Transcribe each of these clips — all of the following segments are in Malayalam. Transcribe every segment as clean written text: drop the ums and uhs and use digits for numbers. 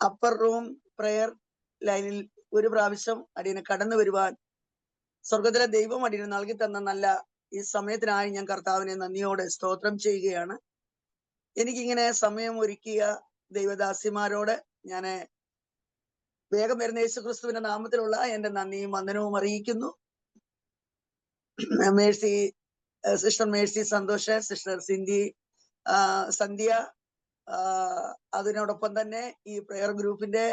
അപ്പർ റൂം പ്രയർ ലൈനിൽ ഒരു പ്രാവശ്യം അടിയന് കടന്നു വരുവാൻ സ്വർഗത്തിലെ ദൈവം അടിയന് നൽകി തന്ന നല്ല ഈ സമയത്തിനായി ഞാൻ കർത്താവിനെ നന്ദിയോടെ സ്തോത്രം ചെയ്യുകയാണ്. എനിക്കിങ്ങനെ സമയം ഒരുക്കിയ ദൈവദാസിമാരോട് ഞാൻ വേഗം വരുന്ന യേശുക്രിസ്തുവിന്റെ നാമത്തിലുള്ള എന്റെ നന്ദിയും വന്ദനവും അറിയിക്കുന്നു. Mercy, sister Mercy Santhosh, sister Sindhi, Sandhya, അതിനോടൊപ്പം തന്നെ ഈ പ്രയർ ഗ്രൂപ്പിന്റെ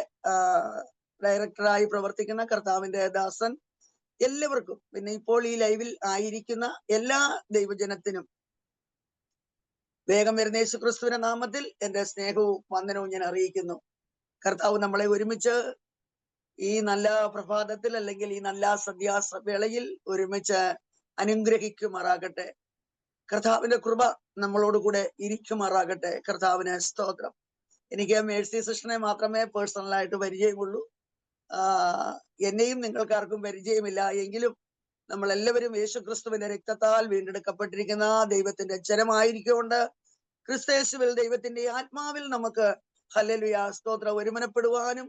ഡയറക്ടറായി പ്രവർത്തിക്കുന്ന കർത്താവിന്റെ ദാസൻ, എല്ലാവർക്കും, പിന്നെ ഇപ്പോൾ ഈ ലൈവിൽ ആയിരിക്കുന്ന എല്ലാ ദൈവജനത്തിനും വേഗം വരുന്ന യേശുക്രിസ്തുവിന്റെ നാമത്തിൽ എന്റെ സ്നേഹവും വന്ദനവും ഞാൻ അറിയിക്കുന്നു. കർത്താവ് നമ്മളെ ഒരുമിച്ച് ഈ നല്ല പ്രഭാതത്തിൽ അല്ലെങ്കിൽ ഈ നല്ല സന്ധ്യാവേളയിൽ ഒരുമിച്ച് അനുഗ്രഹിക്കുമാറാകട്ടെ. കർത്താവിന്റെ കൃപ നമ്മളോടുകൂടെ ഇരിക്കുമാറാകട്ടെ. കർത്താവിന് സ്തോത്രം. എനിക്ക് മേഴ്സി സിസ്റ്ററിനെ മാത്രമേ പേഴ്സണലായിട്ട് പരിചയമുള്ളൂ. എന്നെയും നിങ്ങൾക്കാർക്കും പരിചയമില്ല. എങ്കിലും നമ്മളെല്ലാവരും യേശുക്രിസ്തുവിന്റെ രക്തത്താൽ വീണ്ടെടുക്കപ്പെട്ടിരിക്കുന്ന ദൈവത്തിന്റെ ജനമായിരിക്കൊണ്ട് ക്രിസ്തയേശുവിൽ ദൈവത്തിന്റെ ആത്മാവിൽ നമുക്ക് ഹല്ലേലൂയ സ്തോത്രം ഒരുമനപ്പെടുവാനും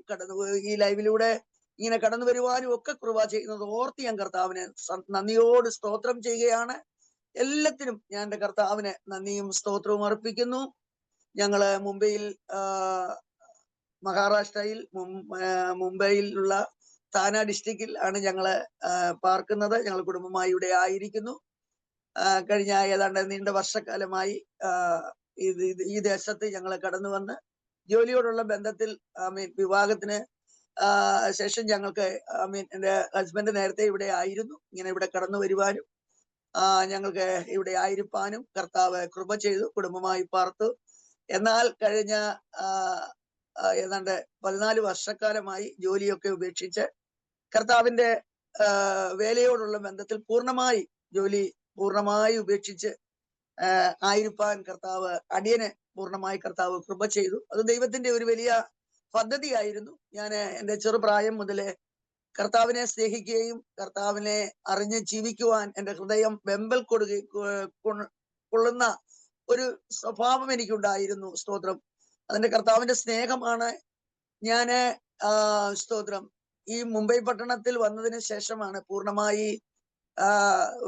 ഈ ലൈവിലൂടെ ഇങ്ങനെ കടന്നു വരുവാനും ഒക്കെ കൃപ ചെയ്യുന്നത് ഓർത്ത് ഞാൻ കർത്താവിന് നന്ദിയോട് സ്തോത്രം ചെയ്യുകയാണ്. എല്ലാത്തിനും ഞാൻ എൻ്റെ കർത്താവിന് നന്ദിയും സ്തോത്രവും അർപ്പിക്കുന്നു. ഞങ്ങള് മുംബൈയിൽ, മഹാരാഷ്ട്രയിൽ മുംബൈയിലുള്ള താന ഡിസ്ട്രിക്റ്റിൽ ആണ് ഞങ്ങള് പാർക്കുന്നത്. ഞങ്ങൾ കുടുംബമായി ഇവിടെ ആയിരിക്കുന്നു. കഴിഞ്ഞ ഏതാണ്ട് നീണ്ട വർഷക്കാലമായി ഈ ദേശത്ത് ഞങ്ങൾ കടന്നു വന്ന് ജോലിയോടുള്ള ബന്ധത്തിൽ വിവാഹത്തിന് ശേഷം ഞങ്ങൾക്ക് എൻ്റെ ഹസ്ബൻഡ് നേരത്തെ ഇവിടെ ആയിരുന്നു. ഇങ്ങനെ ഇവിടെ കടന്നു വരുവാനും ഞങ്ങൾക്ക് ഇവിടെ ആയിരിക്കാനും കർത്താവ് കൃപ ചെയ്തു. കുടുംബമായി പാർത്തു. എന്നാൽ കഴിഞ്ഞ ഏതാണ്ട് 14 വർഷക്കാലമായി ജോലിയൊക്കെ ഉപേക്ഷിച്ച് കർത്താവിന്റെ വേലയോടുള്ള ബന്ധത്തിൽ പൂർണ്ണമായി ഉപേക്ഷിച്ച് ആയിരിക്കാൻ കർത്താവ് അടിയനെ പൂർണ്ണമായി കർത്താവ് കൃപ ചെയ്തു. അത് ദൈവത്തിന്റെ ഒരു വലിയ പദ്ധതിയായിരുന്നു. ഞാൻ എൻ്റെ ചെറുപ്രായം മുതലേ കർത്താവിനെ സ്നേഹിക്കുകയും കർത്താവിനെ അറിഞ്ഞ് ജീവിക്കുവാൻ എൻ്റെ ഹൃദയം വെമ്പൽ കൊള്ളുന്ന ഒരു സ്വഭാവം എനിക്കുണ്ടായിരുന്നു. സ്തോത്രം. അതിന്റെ കർത്താവിന്റെ സ്നേഹമാണ്. ഞാന് സ്തോത്രം ഈ മുംബൈ പട്ടണത്തിൽ വന്നതിന് ശേഷമാണ് പൂർണ്ണമായി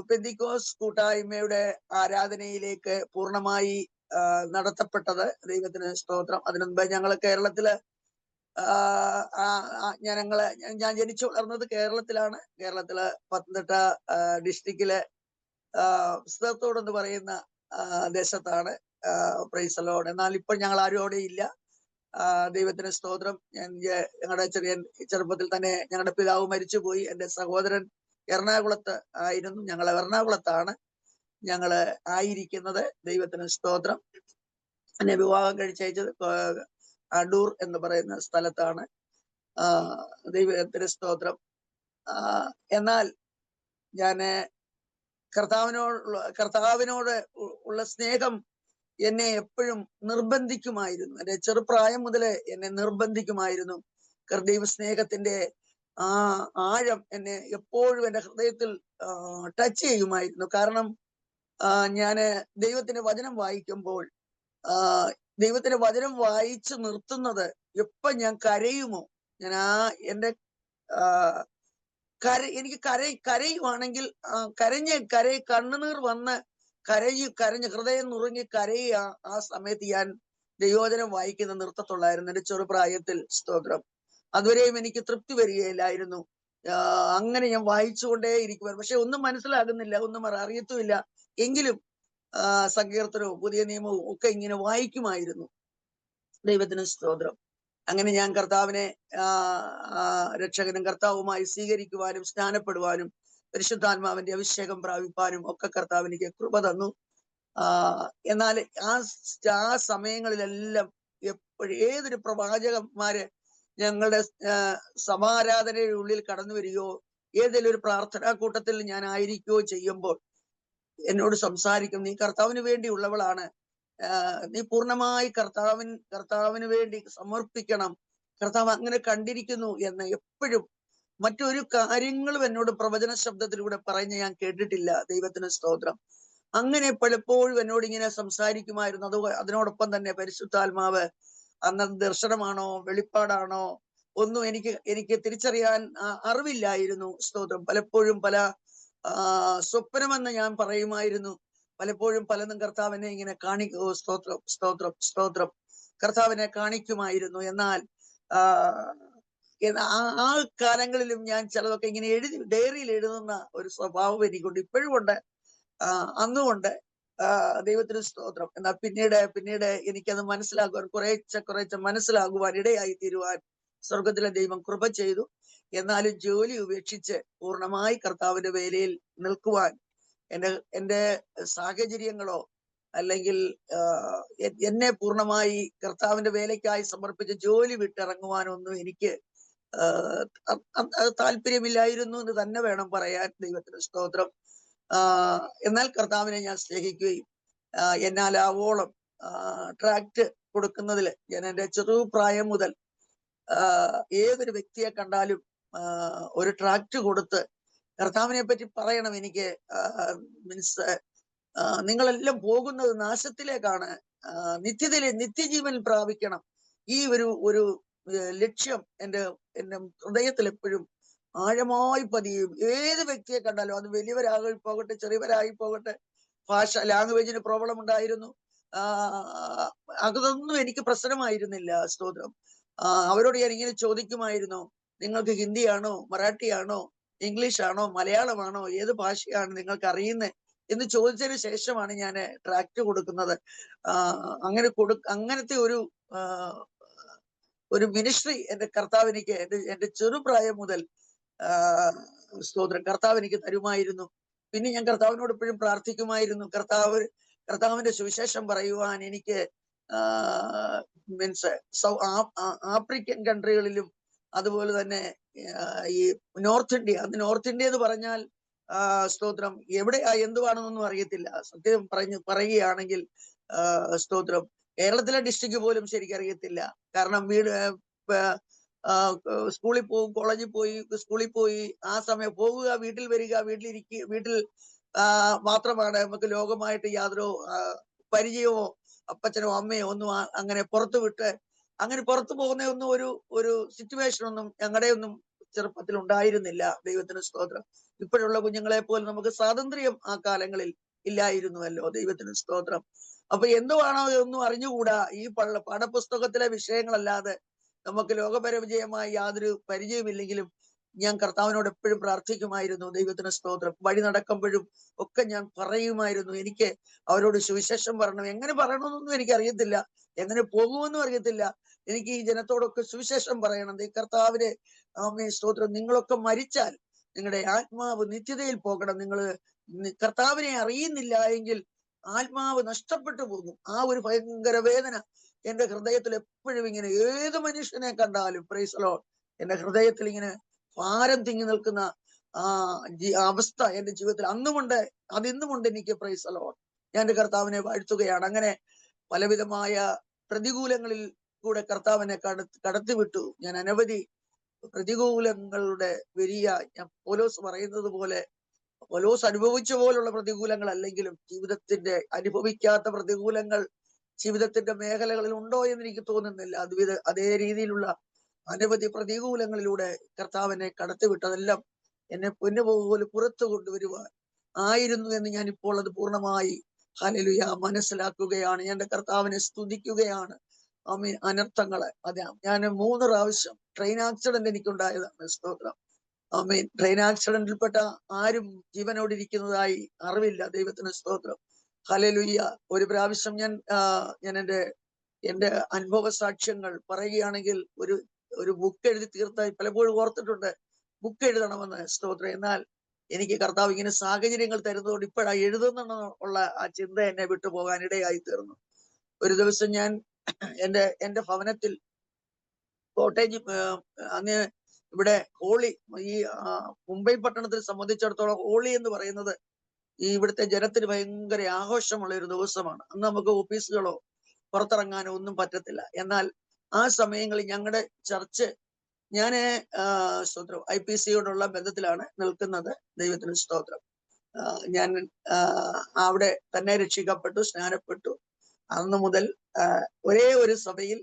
പെന്തിക്കോസ് കൂട്ടായ്മയുടെ ആരാധനയിലേക്ക് പൂർണ്ണമായി നടത്തപ്പെട്ടത്. ദൈവത്തിന് സ്തോത്രം. അതിനു മുമ്പ് ഞങ്ങള് കേരളത്തില് ഞാൻ ജനിച്ചു വളർന്നത് കേരളത്തിലാണ്. കേരളത്തില് പത്തനംതിട്ട ഡിസ്ട്രിക്റ്റിലെ പുസ്തകത്തോട് എന്ന് പറയുന്ന ദേശത്താണ്. Price the Lord. എന്നാൽ ഇപ്പോൾ ഞങ്ങൾ ആരും അവിടെ ഇല്ല. ദൈവത്തിന് സ്തോത്രം. ഞങ്ങളുടെ ചെറുപ്പത്തിൽ തന്നെ ഞങ്ങളുടെ പിതാവ് മരിച്ചുപോയി. എൻ്റെ സഹോദരൻ എറണാകുളത്ത് ആയിരുന്നു. ഞങ്ങൾ എറണാകുളത്താണ് ഞങ്ങള് ആയിരിക്കുന്നത്. ദൈവത്തിന് സ്തോത്രം. എന്നെ വിവാഹം കഴിച്ചയച്ചത് അടൂർ എന്ന് പറയുന്ന സ്ഥലത്താണ്. ദൈവത്തിന് സ്തോത്രം. എന്നാൽ ഞാന് കർത്താവിനോട് ഉള്ള സ്നേഹം എന്നെ എപ്പോഴും നിർബന്ധിക്കുമായിരുന്നു. എൻ്റെ ചെറുപ്രായം മുതലേ എന്നെ നിർബന്ധിക്കുമായിരുന്നു. ദൈവ സ്നേഹത്തിന്റെ ആഴം എന്നെ എപ്പോഴും എൻ്റെ ഹൃദയത്തിൽ ടച്ച് ചെയ്യുമായിരുന്നു. കാരണം ഞാന് ദൈവത്തിന്റെ വചനം വായിക്കുമ്പോൾ ദൈവത്തിന്റെ വചനം വായിച്ച് നിർത്തുന്നത് എപ്പോ ഞാൻ കരയുമോ, ഞാൻ എൻ്റെ എനിക്ക് കരയുവാണെങ്കിൽ കണ്ണുനീർ വന്ന് കരഞ്ഞ് ഹൃദയം നുറുങ്ങി കരയുക. ആ സമയത്ത് ഞാൻ ദൈവവചനം വായിക്കുന്ന നിർത്തത്തുള്ളായിരുന്നു എൻ്റെ ചെറുപ്രായത്തിൽ. സ്തോത്രം. അതുവരെയും എനിക്ക് തൃപ്തി വരികയില്ലായിരുന്നു. അങ്ങനെ ഞാൻ വായിച്ചുകൊണ്ടേ ഇരിക്കുവായിരുന്നു. പക്ഷെ ഒന്നും മനസ്സിലാകുന്നില്ല, ഒന്നും അറിയത്തുമില്ല. എങ്കിലും സങ്കീർത്തനവും പുതിയ നിയമവും ഒക്കെ ഇങ്ങനെ വായിക്കുമായിരുന്നു. ദൈവത്തിന് സ്തോത്രം. അങ്ങനെ ഞാൻ കർത്താവിനെ രക്ഷകനും കർത്താവുമായി സ്വീകരിക്കുവാനും സ്നാനപ്പെടുവാനും പരിശുദ്ധാത്മാവിന്റെ അഭിഷേകം പ്രാപിപ്പാനും ഒക്കെ കർത്താവ് എനിക്ക് കൃപ തന്നു. എന്നാൽ ആ സമയങ്ങളിലെല്ലാം എപ്പോഴും ഏതൊരു പ്രവാചകന്മാര് ഞങ്ങളുടെ സമാരാധനയുടെ ഉള്ളിൽ കടന്നു വരികയോ ഏതെങ്കിലും ഒരു പ്രാർത്ഥനാ കൂട്ടത്തിൽ ഞാൻ ആയിരിക്കുകയോ ചെയ്യുമ്പോൾ എന്നോട് സംസാരിക്കും, നീ കർത്താവിന് വേണ്ടി ഉള്ളവളാണ്, നീ പൂർണ്ണമായി കർത്താവിന് വേണ്ടി സമർപ്പിക്കണം, കർത്താവ് അങ്ങനെ കണ്ടിരിക്കുന്നു എന്ന് എപ്പോഴും മറ്റൊരു കാര്യങ്ങളും എന്നോട് പ്രവചന ശബ്ദത്തിലൂടെ പറഞ്ഞ് ഞാൻ കേട്ടിട്ടില്ല. ദൈവത്തിന് സ്തോത്രം. അങ്ങനെ പലപ്പോഴും എന്നോട് ഇങ്ങനെ സംസാരിക്കുമായിരുന്നു. അതിനോടൊപ്പം തന്നെ പരിശുദ്ധാത്മാവ് അന്ന് ദർശനമാണോ വെളിപ്പാടാണോ ഒന്നും എനിക്ക് തിരിച്ചറിയാൻ അറിവില്ലായിരുന്നു. സ്തോത്രം. പലപ്പോഴും പല സ്വപ്നമെന്ന് ഞാൻ പറയുമായിരുന്നു. പലപ്പോഴും പലതും കർത്താവിനെ ഇങ്ങനെ സ്തോത്രം സ്തോത്രം സ്തോത്രം കർത്താവിനെ കാണിക്കുമായിരുന്നു. എന്നാൽ ആ കാലങ്ങളിലും ഞാൻ ചിലതൊക്കെ ഇങ്ങനെ ഡയറിയിൽ എഴുതുന്ന ഒരു സ്വഭാവം എനിക്കുണ്ട്, ഇപ്പോഴും ഉണ്ട്, അന്നുകൊണ്ട്. ദൈവത്തിന് സ്തോത്രം. എന്നാൽ പിന്നീട് എനിക്കത് മനസ്സിലാക്കുവാൻ കുറേശ്ശെ മനസ്സിലാകുവാൻ ഇടയായി തീരുവാൻ സ്വർഗത്തിലെ ദൈവം കൃപ ചെയ്തു. എന്നാലും ജോലി ഉപേക്ഷിച്ച് പൂർണ്ണമായി കർത്താവിന്റെ വേലയിൽ നിൽക്കുവാൻ എന്റെ സാഹചര്യങ്ങളോ അല്ലെങ്കിൽ എന്നെ പൂർണ്ണമായി കർത്താവിന്റെ വേലയ്ക്കായി സമർപ്പിച്ച് ജോലി വിട്ടിറങ്ങുവാനൊന്നും എനിക്ക് താല്പര്യമില്ലായിരുന്നു എന്ന് തന്നെ വേണം പറയാൻ. ദൈവത്തിന് സ്തോത്രം. എന്നാൽ കർത്താവിനെ ഞാൻ സ്നേഹിക്കുകയും എന്നാലാവോളം ട്രാക്ട് കൊടുക്കുന്നതിൽ ഞാൻ എൻ്റെ ചെറുപ്രായം മുതൽ ഏതൊരു വ്യക്തിയെ കണ്ടാലും ഒരു ട്രാക്ട് കൊടുത്ത് കർത്താവിനെ പറ്റി പറയണം. എനിക്ക് മീൻസ് നിങ്ങളെല്ലാം പോകുന്നത് നാശത്തിലേക്കാണ്, നിത്യജീവൻ പ്രാപിക്കണം. ഈ ഒരു ലക്ഷ്യം എൻ്റെ ഹൃദയത്തിൽ എപ്പോഴും ആഴമായി പതിയും. ഏത് വ്യക്തിയെ കണ്ടാലും, അത് വലിയവരായി പോകട്ടെ ചെറിയവരായി പോകട്ടെ, ലാംഗ്വേജിന് പ്രോബ്ലം ഉണ്ടായിരുന്നു, അതൊന്നും എനിക്ക് പ്രശ്നമായിരുന്നില്ല. സ്തോത്രം. അവരോട് ഞാൻ ഇങ്ങനെ ചോദിക്കുമായിരുന്നു, നിങ്ങൾക്ക് ഹിന്ദിയാണോ മറാഠിയാണോ ഇംഗ്ലീഷാണോ മലയാളമാണോ ഏത് ഭാഷയാണ് നിങ്ങൾക്ക് അറിയുന്നത് എന്ന് ചോദിച്ചതിന് ശേഷമാണ് ഞാൻ ട്രാക്ട് കൊടുക്കുന്നത്. അങ്ങനത്തെ ഒരു മിനിസ്ട്രി എന്റെ കർത്താവ് എനിക്ക് എന്റെ ചെറുപ്രായം മുതൽ സ്തോത്രം കർത്താവ് എനിക്ക് തരുമായിരുന്നു. പിന്നെ ഞാൻ കർത്താവിനോട് എപ്പോഴും പ്രാർത്ഥിക്കുമായിരുന്നു, കർത്താവിന്റെ സുവിശേഷം പറയുവാൻ എനിക്ക് മീൻസ് ആഫ്രിക്കൻ കൺട്രികളിലും അതുപോലെ തന്നെ ഈ നോർത്ത് ഇന്ത്യ എന്ന് പറഞ്ഞാൽ സ്തോത്രം എന്തുവാണെന്നൊന്നും അറിയത്തില്ല. സത്യം പറയുകയാണെങ്കിൽ സ്തോത്രം കേരളത്തിലെ ഡിസ്ട്രിക്ട് പോലും ശരിക്കറിയത്തില്ല. കാരണം സ്കൂളിൽ പോകും, കോളേജിൽ പോയി, സ്കൂളിൽ പോയി, ആ സമയം പോകുക, വീട്ടിൽ വരിക, വീട്ടിൽ മാത്രമാണ് നമുക്ക് ലോകമായിട്ട് യാതൊരു പരിചയമോ അപ്പച്ചനോ അമ്മയോ ഒന്നും അങ്ങനെ പുറത്തു പോകുന്ന ഒന്നും ഒരു സിറ്റുവേഷൻ ഒന്നും ഞങ്ങളുടെ ഒന്നും ചെറുപ്പത്തിൽ ഉണ്ടായിരുന്നില്ല. ദൈവത്തിന് സ്തോത്രം. ഇപ്പോഴുള്ള കുഞ്ഞുങ്ങളെ പോലെ നമുക്ക് സ്വാതന്ത്ര്യം ആ കാലങ്ങളിൽ ഇല്ലായിരുന്നുവല്ലോ. ദൈവത്തിന് സ്തോത്രം. അപ്പൊ എന്തുവാണോ ഒന്നും അറിഞ്ഞുകൂടാ. ഈ പാഠപുസ്തകത്തിലെ വിഷയങ്ങളല്ലാതെ നമുക്ക് ലോകപരിചയമായി യാതൊരു പരിചയമില്ലെങ്കിലും ഞാൻ കർത്താവിനോട് എപ്പോഴും പ്രാർത്ഥിക്കുമായിരുന്നു. ദൈവത്തിന് സ്തോത്രം. വഴി നടക്കുമ്പോഴും ഒക്കെ ഞാൻ പറയുമായിരുന്നു, എനിക്ക് അവരോട് സുവിശേഷം പറയണം. എങ്ങനെ പറയണമെന്നൊന്നും എനിക്ക് അറിയത്തില്ല, എങ്ങനെ പോകുമെന്നും അറിയത്തില്ല. എനിക്ക് ഈ ജനത്തോടൊക്കെ സുവിശേഷം പറയണം. കർത്താവിനെ ആമേ സ്തോത്രം. നിങ്ങളൊക്കെ മരിച്ചാൽ നിങ്ങളുടെ ആത്മാവ് നിത്യതയിൽ പോകണം. നിങ്ങൾ കർത്താവിനെ അറിയുന്നില്ല എങ്കിൽ ആത്മാവ് നഷ്ടപ്പെട്ടു പോകും. ആ ഒരു ഭയങ്കര വേദന എന്റെ ഹൃദയത്തിൽ എപ്പോഴും ഇങ്ങനെ, ഏത് മനുഷ്യനെ കണ്ടാലും പ്രൈസ് ദി ലോർഡ്, എന്റെ ഹൃദയത്തിൽ ഇങ്ങനെ ഭാരം തിങ്ങി നിൽക്കുന്ന അവസ്ഥ എന്റെ ജീവിതത്തിൽ അന്നുമുണ്ട്, അതിന്നുമുണ്ട് എനിക്ക്. Price the Lord. ഞാൻ എന്റെ കർത്താവിനെ വാഴ്ത്തുകയാണ്. അങ്ങനെ പലവിധമായ പ്രതികൂലങ്ങളിൽ കൂടെ കർത്താവിനെ കടത്തിവിട്ടു. ഞാൻ അനവധി പ്രതികൂലങ്ങളുടെ ഞാൻ പൗലോസ് പറയുന്നത് പോലെ, പൗലോസ് അനുഭവിച്ച പോലുള്ള പ്രതികൂലങ്ങൾ അല്ലെങ്കിലും ജീവിതത്തിന്റെ അനുഭവിക്കാത്ത പ്രതികൂലങ്ങൾ ജീവിതത്തിന്റെ മേഖലകളിൽ ഉണ്ടോ എന്ന് എനിക്ക് തോന്നുന്നില്ല. അതേ രീതിയിലുള്ള അനവധി പ്രതികൂലങ്ങളിലൂടെ കർത്താവിനെ കടത്തിവിട്ടതെല്ലാം എന്നെ പൊന്നുപോലെ പുറത്തു കൊണ്ടുവരുവാൻ ആയിരുന്നു എന്ന് ഞാൻ ഇപ്പോൾ അത് പൂർണ്ണമായി ഹല്ലേലൂയ മനസ്സിലാക്കുകയാണ്. ഞാൻ എന്റെ കർത്താവിനെ സ്തുതിക്കുകയാണ്. അനർത്ഥങ്ങളെ ഞാൻ 3 പ്രാവശ്യം ട്രെയിൻ ആക്സിഡന്റ് എനിക്കുണ്ടായതാണ്. സ്തോത്രം. ട്രെയിൻ ആക്സിഡന്റിൽപ്പെട്ട ആരും ജീവനോടിരിക്കുന്നതായി അറിവില്ല. ദൈവത്തിന് സ്തോത്രം. ഹല്ലേലൂയ. ഒരു പ്രാവശ്യം ഞാൻ എന്റെ അനുഭവ സാക്ഷ്യങ്ങൾ പറയുകയാണെങ്കിൽ ഒരു ബുക്ക് എഴുതി തീർത്തായി പലപ്പോഴും ഓർത്തിട്ടുണ്ട്, ബുക്ക് എഴുതണമെന്ന്. സ്തോത്രം. എന്നാൽ എനിക്ക് കർത്താവ് ഇങ്ങനെ സാഹചര്യങ്ങൾ തരുന്നതുകൊണ്ട് ഇപ്പോഴാ എഴുതുന്നുള്ള ആ ചിന്ത എന്നെ വിട്ടുപോകാൻ ഇടയായി തീർന്നു. ഒരു ദിവസം ഞാൻ എന്റെ ഭവനത്തിൽ കോട്ടയം, അന്ന് ഇവിടെ ഹോളി, ഈ മുംബൈ പട്ടണത്തിൽ സംബന്ധിച്ചിടത്തോളം ഹോളി എന്ന് പറയുന്നത് ഈ ഇവിടുത്തെ ജനത്തിന് ഭയങ്കര ആഘോഷമുള്ള ഒരു ദിവസമാണ്. അന്ന് നമുക്ക് ഓഫീസുകളോ പുറത്തിറങ്ങാനോ ഒന്നും പറ്റത്തില്ല. എന്നാൽ ആ സമയങ്ങളിൽ ഞങ്ങളുടെ ചർച്ച്, ഞാന് സ്തോത്രം IPCയോടുള്ള ബന്ധത്തിലാണ് നിൽക്കുന്നത്. ദൈവത്തിന് സ്തോത്രം. ഞാൻ അവിടെ തന്നെ രക്ഷിക്കപ്പെട്ടു, സ്നാനപ്പെട്ടു. അന്ന് മുതൽ ഒരേ ഒരു സഭയിൽ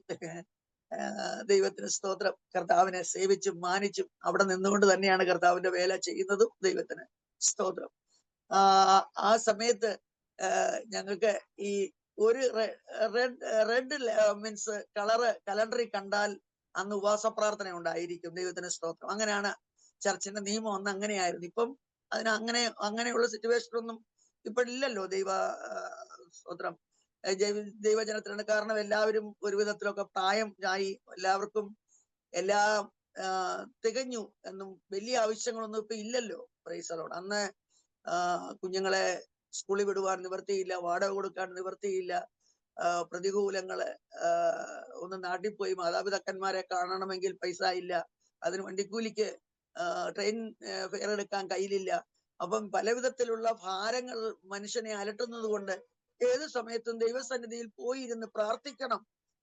ദൈവത്തിന് സ്തോത്രം, കർത്താവിനെ സേവിച്ചും മാനിച്ചും അവിടെ നിന്നുകൊണ്ട് തന്നെയാണ് കർത്താവിന്റെ വേല ചെയ്യുന്നതും. ദൈവത്തിന് സ്തോത്രം. ആ സമയത്ത് ഞങ്ങൾക്ക് ഈ ഒരു റെഡ് മീൻസ് കലണ്ടറിൽ കണ്ടാൽ അന്ന് ഉപവാസ പ്രാർത്ഥന ഉണ്ടായിരിക്കും. ദൈവത്തിന് സ്തോത്രം. അങ്ങനെയാണ് ചർച്ചിന്റെ നിയമം. അന്ന് അങ്ങനെയായിരുന്നു. ഇപ്പം അങ്ങനെയുള്ള സിറ്റുവേഷൻ ഒന്നും ഇപ്പോഴില്ലല്ലോ. സ്തോത്രം. ദൈവജനത്തിലാണ്. കാരണം എല്ലാവരും ഒരു വിധത്തിലൊക്കെ പ്രായം ആയി, എല്ലാവർക്കും എല്ലാം തികഞ്ഞു എന്നും വലിയ ആവശ്യങ്ങളൊന്നും ഇപ്പൊ ഇല്ലല്ലോ. Price the Lord. അന്ന് കുഞ്ഞുങ്ങളെ സ്കൂളിൽ വിടുവാൻ നിവർത്തിയില്ല, വാടക കൊടുക്കാൻ നിവർത്തിയില്ല, പ്രതികൂലങ്ങള്, ഒന്ന് നാട്ടിൽ പോയി മാതാപിതാക്കന്മാരെ കാണണമെങ്കിൽ പൈസ ഇല്ല, അതിന് വണ്ടിക്കൂലിക്ക് ട്രെയിൻ ഫെയർ എടുക്കാൻ കയ്യിലില്ല. അപ്പം പല വിധത്തിലുള്ള ഭാരങ്ങൾ മനുഷ്യനെ അലട്ടുന്നത് കൊണ്ട് ഏത് സമയത്തും ദൈവസന്നിധിയിൽ പോയിരുന്ന് പ്രാർത്ഥിക്കണം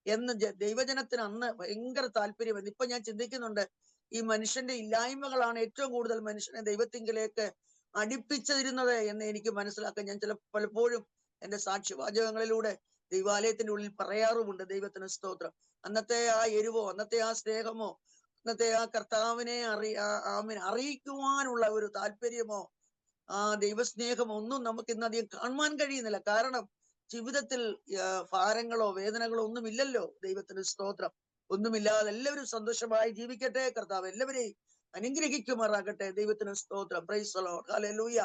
എന്ന് ദൈവജനത്തിന് അന്ന് ഭയങ്കര താല്പര്യമായിരുന്നു. ഇപ്പൊ ഞാൻ ചിന്തിക്കുന്നുണ്ട്, ഈ മനുഷ്യന്റെ ഇല്ലായ്മകളാണ് ഏറ്റവും കൂടുതൽ മനുഷ്യനെ ദൈവത്തിങ്കിലേക്ക് അടുപ്പിച്ചിരുന്നത് എന്ന് എനിക്ക് മനസ്സിലാക്കാൻ ഞാൻ പലപ്പോഴും എന്റെ സാക്ഷ്യവാചകങ്ങളിലൂടെ ദൈവാലയത്തിന്റെ ഉള്ളിൽ പറയാറുമുണ്ട്. ദൈവത്തിന് സ്തോത്രം. അന്നത്തെ ആ എരിവോ, അന്നത്തെ ആ സ്നേഹമോ, അന്നത്തെ ആ കർത്താവിനെ അറിയിക്കുവാനുള്ള ഒരു താല്പര്യമോ, ആ ദൈവസ്നേഹമോ ഒന്നും നമുക്ക് ഇന്നധികം കാണുവാൻ കഴിയുന്നില്ല. കാരണം ജീവിതത്തിൽ ഭാരങ്ങളോ വേദനകളോ ഒന്നുമില്ലല്ലോ. ദൈവത്തിന് സ്തോത്രം. ഒന്നുമില്ലാതെ എല്ലാവരും സന്തോഷമായി ജീവിക്കട്ടെ. കർത്താവ് എല്ലാവരെയും അനുഗ്രഹിക്കുമാറാകട്ടെ. ദൈവത്തിന് സ്തോത്രം. Price the Lord. ഹല്ലേലൂയ.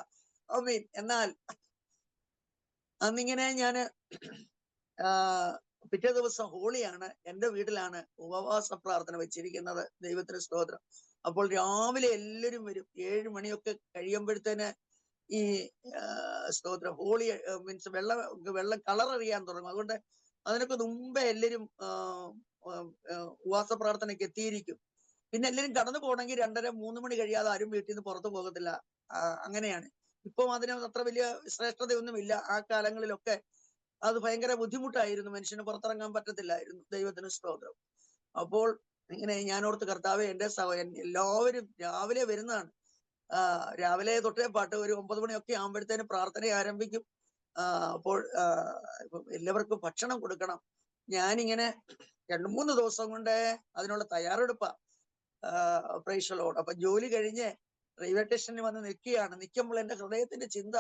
ആമേൻ. എന്നാൽ അന്നിങ്ങനെ ഞാന് പിറ്റേ ദിവസം ഹോളിയാണ്. എന്റെ വീട്ടിലാണ് ഉപവാസ പ്രാർത്ഥന വെച്ചിരിക്കുന്നത്. ദൈവത്തിന് സ്തോത്രം. അപ്പോൾ രാവിലെ എല്ലാവരും വരും. 7 മണിയൊക്കെ കഴിയുമ്പോഴത്തേന് ഈ സ്തോത്രം ഹോളി മീൻസ് വെള്ളം കളർ അറിയാൻ തുടങ്ങും. അതുകൊണ്ട് അതിനൊക്കെ മുമ്പേ എല്ലാവരും ഉപവാസ പ്രാർത്ഥനയ്ക്ക് എത്തിയിരിക്കും. പിന്നെ എല്ലാവരും കടന്നു പോകണമെങ്കിൽ 2:30-3 മണി കഴിയാതെ ആരും വീട്ടിൽ നിന്ന് പുറത്തു പോകത്തില്ല. അങ്ങനെയാണ്. ഇപ്പം അതിന് അത്ര വലിയ ശ്രേഷ്ഠതയൊന്നുമില്ല. ആ കാലങ്ങളിലൊക്കെ അത് ഭയങ്കര ബുദ്ധിമുട്ടായിരുന്നു. മനുഷ്യന് പുറത്തിറങ്ങാൻ പറ്റത്തില്ലായിരുന്നു. ദൈവത്തിന് സ്തോത്രം. അപ്പോൾ ഇങ്ങനെ ഞാനോർത്ത്, കർത്താവേ, എന്റെ എല്ലാവരും രാവിലെ വരുന്നതാണ്. രാവിലെ തൊട്ടേ പാട്ട് ഒരു 9 മണിയൊക്കെ ആകുമ്പോഴത്തേന് പ്രാർത്ഥന ആരംഭിക്കും. അപ്പോൾ എല്ലാവർക്കും ഭക്ഷണം കൊടുക്കണം. ഞാനിങ്ങനെ 2-3 ദിവസം കൊണ്ട് അതിനുള്ള തയ്യാറെടുപ്പാ. Price the Lord. അപ്പൊ ജോലി കഴിഞ്ഞ് റെയിൽവേ സ്റ്റേഷനിൽ വന്ന് നിൽക്കുമ്പോൾ എന്റെ ഹൃദയത്തിന്റെ ചിന്ത,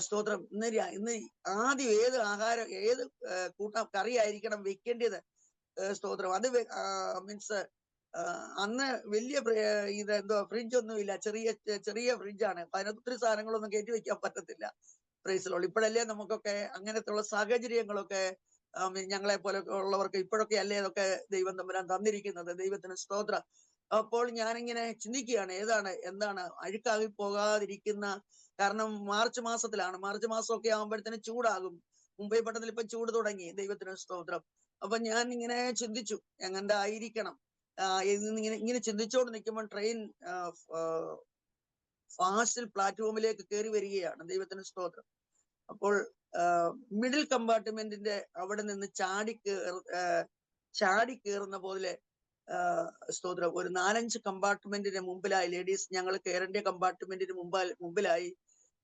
സ്തോത്രം, ഇന്ന് ആദ്യം ഏത് ആഹാരം, ഏത് കറി ആയിരിക്കണം വെക്കേണ്ടത്. സ്തോത്രം. അത് മീൻസ് അന്ന് വലിയ ഫ്രിഡ്ജ് ഒന്നും ഇല്ല. ചെറിയ ഫ്രിഡ്ജാണ്. അതിനകത്ത് ഒത്തിരി സാധനങ്ങളൊന്നും കയറ്റി വെക്കാൻ പറ്റത്തില്ല. Price the Lord. ഇപ്പോഴല്ലേ നമുക്കൊക്കെ അങ്ങനത്തെ ഉള്ള സാഹചര്യങ്ങളൊക്കെ ഞങ്ങളെ പോലെ ഉള്ളവർക്ക് ഇപ്പോഴൊക്കെ അല്ലേ അതൊക്കെ ദൈവം തമ്പുരാൻ തന്നിരിക്കുന്നത്. ദൈവത്തിന് സ്തോത്രം. അപ്പോൾ ഞാനിങ്ങനെ ചിന്തിക്കുകയാണ്, എന്താണ് അഴുക്കാകി പോകാതിരിക്കുന്ന. കാരണം മാർച്ച് മാസത്തിലാണ്. മാർച്ച് മാസമൊക്കെ ആകുമ്പോഴത്തേന് ചൂടാകും. മുംബൈ പട്ടണത്തിൽ ഇപ്പൊ ചൂട് തുടങ്ങി. ദൈവത്തിന് സ്തോത്രം. അപ്പൊ ഞാൻ ഇങ്ങനെ ചിന്തിച്ചു, എങ്ങനെ ആയിരിക്കണം. ഇങ്ങനെ ചിന്തിച്ചോണ്ട് നിൽക്കുമ്പോൾ ട്രെയിൻ ഫാസ്റ്റിൽ പ്ലാറ്റ്ഫോമിലേക്ക് കയറി വരികയാണ്. ദൈവത്തിന് സ്തോത്രം. അപ്പോൾ മിഡിൽ കമ്പാർട്ട്മെന്റിന്റെ അവിടെ നിന്ന് ചാടി കയറുന്ന പോലെ സ്തോത്രം, ഒരു 4-5 കമ്പാർട്ട്മെന്റിന് മുമ്പിലായി ലേഡീസ്, ഞങ്ങൾ കയറേണ്ട കമ്പാർട്ട്മെന്റിന് മുമ്പിലായി.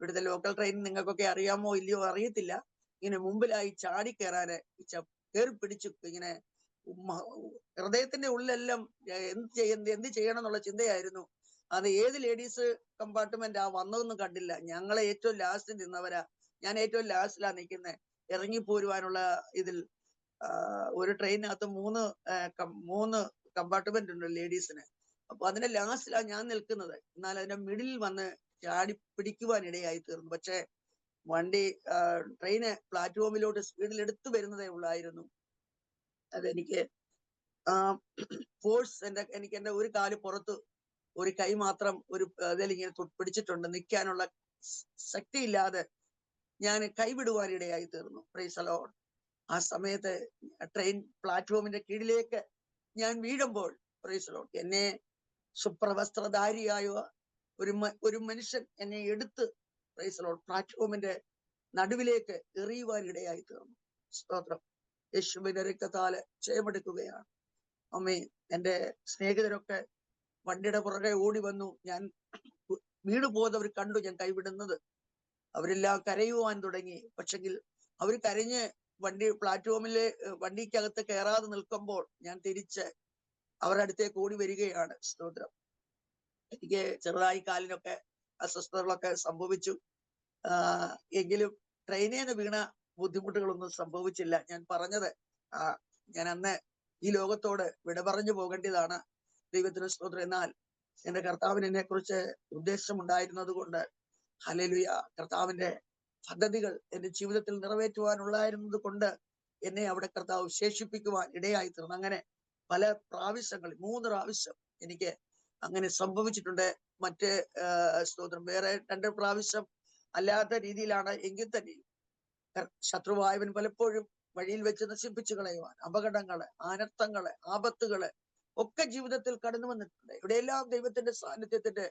ഇവിടുത്തെ ലോക്കൽ ട്രെയിൻ നിങ്ങൾക്കൊക്കെ അറിയാമോ ഇല്ലയോ അറിയത്തില്ല. ഇങ്ങനെ മുമ്പിലായി ചാടി കയറാന് കയറി പിടിച്ചു. ഇങ്ങനെ ഹൃദയത്തിന്റെ ഉള്ളിലെല്ലാം എന്ത് ചെയ്യണം എന്നുള്ള ചിന്തയായിരുന്നു. അത് ഏത് ലേഡീസ് കമ്പാർട്ട്മെന്റാ വന്നതൊന്നും കണ്ടില്ല. ഞങ്ങളെ ഏറ്റവും ലാസ്റ്റ് നിന്നവരാ. ഞാൻ ഏറ്റവും ലാസ്റ്റിലാ നിൽക്കുന്നത്. ഇറങ്ങിപ്പോരുവാനുള്ള ഇതിൽ ഒരു ട്രെയിനകത്ത് 3 കമ്പാർട്ട്മെന്റ് ഉണ്ട് ലേഡീസിന്. അപ്പൊ അതിന്റെ ലാസ്റ്റിലാണ് ഞാൻ നിൽക്കുന്നത്. എന്നാൽ അതിന്റെ മിഡിൽ വന്ന് ചാടി പിടിക്കുവാൻ ഇടയായി തീർന്നു. പക്ഷെ വണ്ടി ട്രെയിന് പ്ലാറ്റ്ഫോമിലോട്ട് സ്പീഡിൽ എടുത്തു വരുന്നതേ ഉള്ളായിരുന്നു. അതെനിക്ക് ഫോഴ്സ് എനിക്ക് എന്റെ ഒരു കാല് പുറത്ത്, ഒരു കൈ മാത്രം അതിൽ ഇങ്ങനെ പിടിച്ചിട്ടുണ്ട്. നിൽക്കാനുള്ള ശക്തിയില്ലാതെ ഞാൻ കൈവിടുവാനിടയായി തീർന്നു. Price the Lord. ആ സമയത്ത് ട്രെയിൻ പ്ലാറ്റ്ഫോമിന്റെ കീഴിലേക്ക് ഞാൻ വീഴുമ്പോൾ, പ്രൈസ് ദി ലോർഡ്, എന്നെ സുപ്രവസ്ത്രധാരിയായ ഒരു മനുഷ്യൻ എന്നെ എടുത്ത്, പ്രൈസ് ദി ലോർഡ്, പ്ലാറ്റ്ഫോമിന്റെ നടുവിലേക്ക് എറിയുവാനിടയായി തീർന്നു. സ്തോത്രം. യേശുവിന്റെ രക്തത്താല് ജയമെടുക്കുകയാണ്. അമ്മേ, എന്റെ സ്നേഹിതരൊക്കെ വണ്ടിയുടെ പുറകെ ഓടി വന്നു. ഞാൻ വീണു പോയതവർ കണ്ടു ഞാൻ കൈവിടുന്നത്. അവരെല്ലാം കരയുവാൻ തുടങ്ങി. പക്ഷെങ്കിൽ അവർ കരഞ്ഞ് പ്ലാറ്റ്ഫോമില് വണ്ടിക്കകത്ത് കയറാതെ നിൽക്കുമ്പോൾ ഞാൻ തിരിച്ച് അവരുടെ അടുത്തേക്ക് ഓടി വരികയാണ്. സ്തോത്രം. എനിക്ക് ചെറുതായി കാലിനൊക്കെ അസ്വസ്ഥതകളൊക്കെ സംഭവിച്ചു. എങ്കിലും ട്രെയിനിൽ നിന്ന് വീണ ബുദ്ധിമുട്ടുകളൊന്നും സംഭവിച്ചില്ല. ഞാൻ പറഞ്ഞത് ഞാൻ അന്ന് ഈ ലോകത്തോട് വിട പറഞ്ഞു പോകേണ്ടതാണ്. ദൈവത്തിന് സ്തോത്രം. എന്നാൽ എന്റെ കർത്താവിന് എന്നെ കുറിച്ച് ഉദ്ദേശമുണ്ടായിരുന്നത് കൊണ്ട് ഹല്ലേലൂയ, കർത്താവിന്റെ പദ്ധതികൾ എന്റെ ജീവിതത്തിൽ നിറവേറ്റുവാനുള്ളായിരുന്നത് കൊണ്ട് എന്നെ അവിടെ കർത്താവ് വിശേഷിപ്പിക്കുവാൻ ഇടയായി തീർന്നു. അങ്ങനെ പല പ്രാവശ്യങ്ങളിൽ 3 പ്രാവശ്യം എനിക്ക് അങ്ങനെ സംഭവിച്ചിട്ടുണ്ട്. മറ്റ് സ്തോത്രം വേറെ 2 പ്രാവശ്യം അല്ലാത്ത രീതിയിലാണ്. എങ്കിൽ തന്നെ ശത്രുവായവൻ പലപ്പോഴും വഴിയിൽ വെച്ച് നശിപ്പിച്ചു കളയുവാൻ അപകടങ്ങള്, അനർത്ഥങ്ങള്, ആപത്തുകള് ഒക്കെ ജീവിതത്തിൽ കടന്നു വന്നിട്ടുണ്ട്. ഇവിടെയെല്ലാം ദൈവത്തിന്റെ സാന്നിധ്യത്തിന്റെ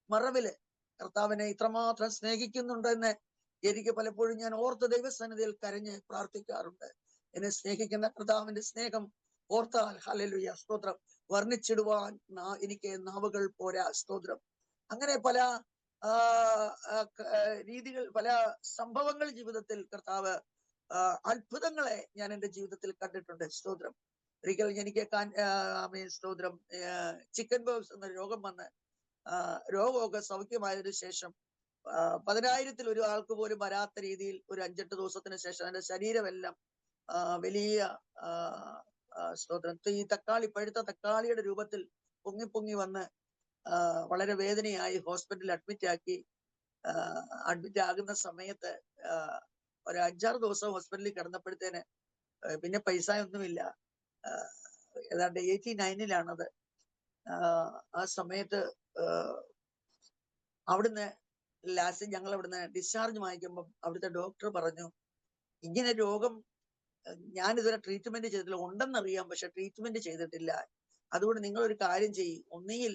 മറവില് കർത്താവിനെ ഇത്രമാത്രം സ്നേഹിക്കുന്നുണ്ടെന്ന് എനിക്ക് പലപ്പോഴും ഞാൻ ഓർത്ത് ദൈവസന്നിധിയിൽ കരഞ്ഞ് പ്രാർത്ഥിക്കാറുണ്ട്. എന്നെ സ്നേഹിക്കുന്ന കർത്താവിന്റെ സ്നേഹം ഓർത്താൽ ഹല്ലേലൂയ, സ്തോത്രം, വർണ്ണിച്ചിടുവാൻ എനിക്ക് നാവുകൾ പോരാ. സ്തോത്രം. അങ്ങനെ പല രീതികൾ, പല സംഭവങ്ങൾ ജീവിതത്തിൽ കർത്താവ് അത്ഭുതങ്ങളെ ഞാൻ എൻ്റെ ജീവിതത്തിൽ കണ്ടിട്ടുണ്ട്. സ്തോത്രം. ഒരിക്കൽ എനിക്ക് സ്തോത്രം ചിക്കൻ ബോക്സ് എന്ന രോഗം വന്ന് രോഗമൊക്കെ സൗഖ്യമായതിനു ശേഷം 10,000-ൽ ഒരു ആൾക്ക് പോലും വരാത്ത രീതിയിൽ ഒരു 5-8 ദിവസത്തിന് ശേഷം എൻ്റെ ശരീരമെല്ലാം വലിയ സ്തോത്രം ഈ പഴുത്ത തക്കാളിയുടെ രൂപത്തിൽ പൊങ്ങി വന്ന് വളരെ വേദനയായി ഹോസ്പിറ്റലിൽ അഡ്മിറ്റ് ആക്കി. അഡ്മിറ്റ് ആകുന്ന സമയത്ത് ഒരു 5-6 ദിവസം ഹോസ്പിറ്റലിൽ കിടന്നപ്പോഴത്തേന് പിന്നെ പൈസ ഒന്നുമില്ല. ഏതാണ്ട് 89-ലാണത്. ആ സമയത്ത് അവിടുന്ന് ലാസ്റ്റ് ഞങ്ങൾ അവിടുന്ന് ഡിസ്ചാർജ് വാങ്ങിക്കുമ്പം അവിടുത്തെ ഡോക്ടർ പറഞ്ഞു, ഇങ്ങനെ രോഗം ഞാനിതുവരെ ട്രീറ്റ്മെന്റ് ചെയ്തിട്ടില്ല, ഉണ്ടെന്നറിയാം, പക്ഷെ ട്രീറ്റ്മെന്റ് ചെയ്തിട്ടില്ല. അതുകൊണ്ട് നിങ്ങളൊരു കാര്യം ചെയ്യും, ഒന്നുകിൽ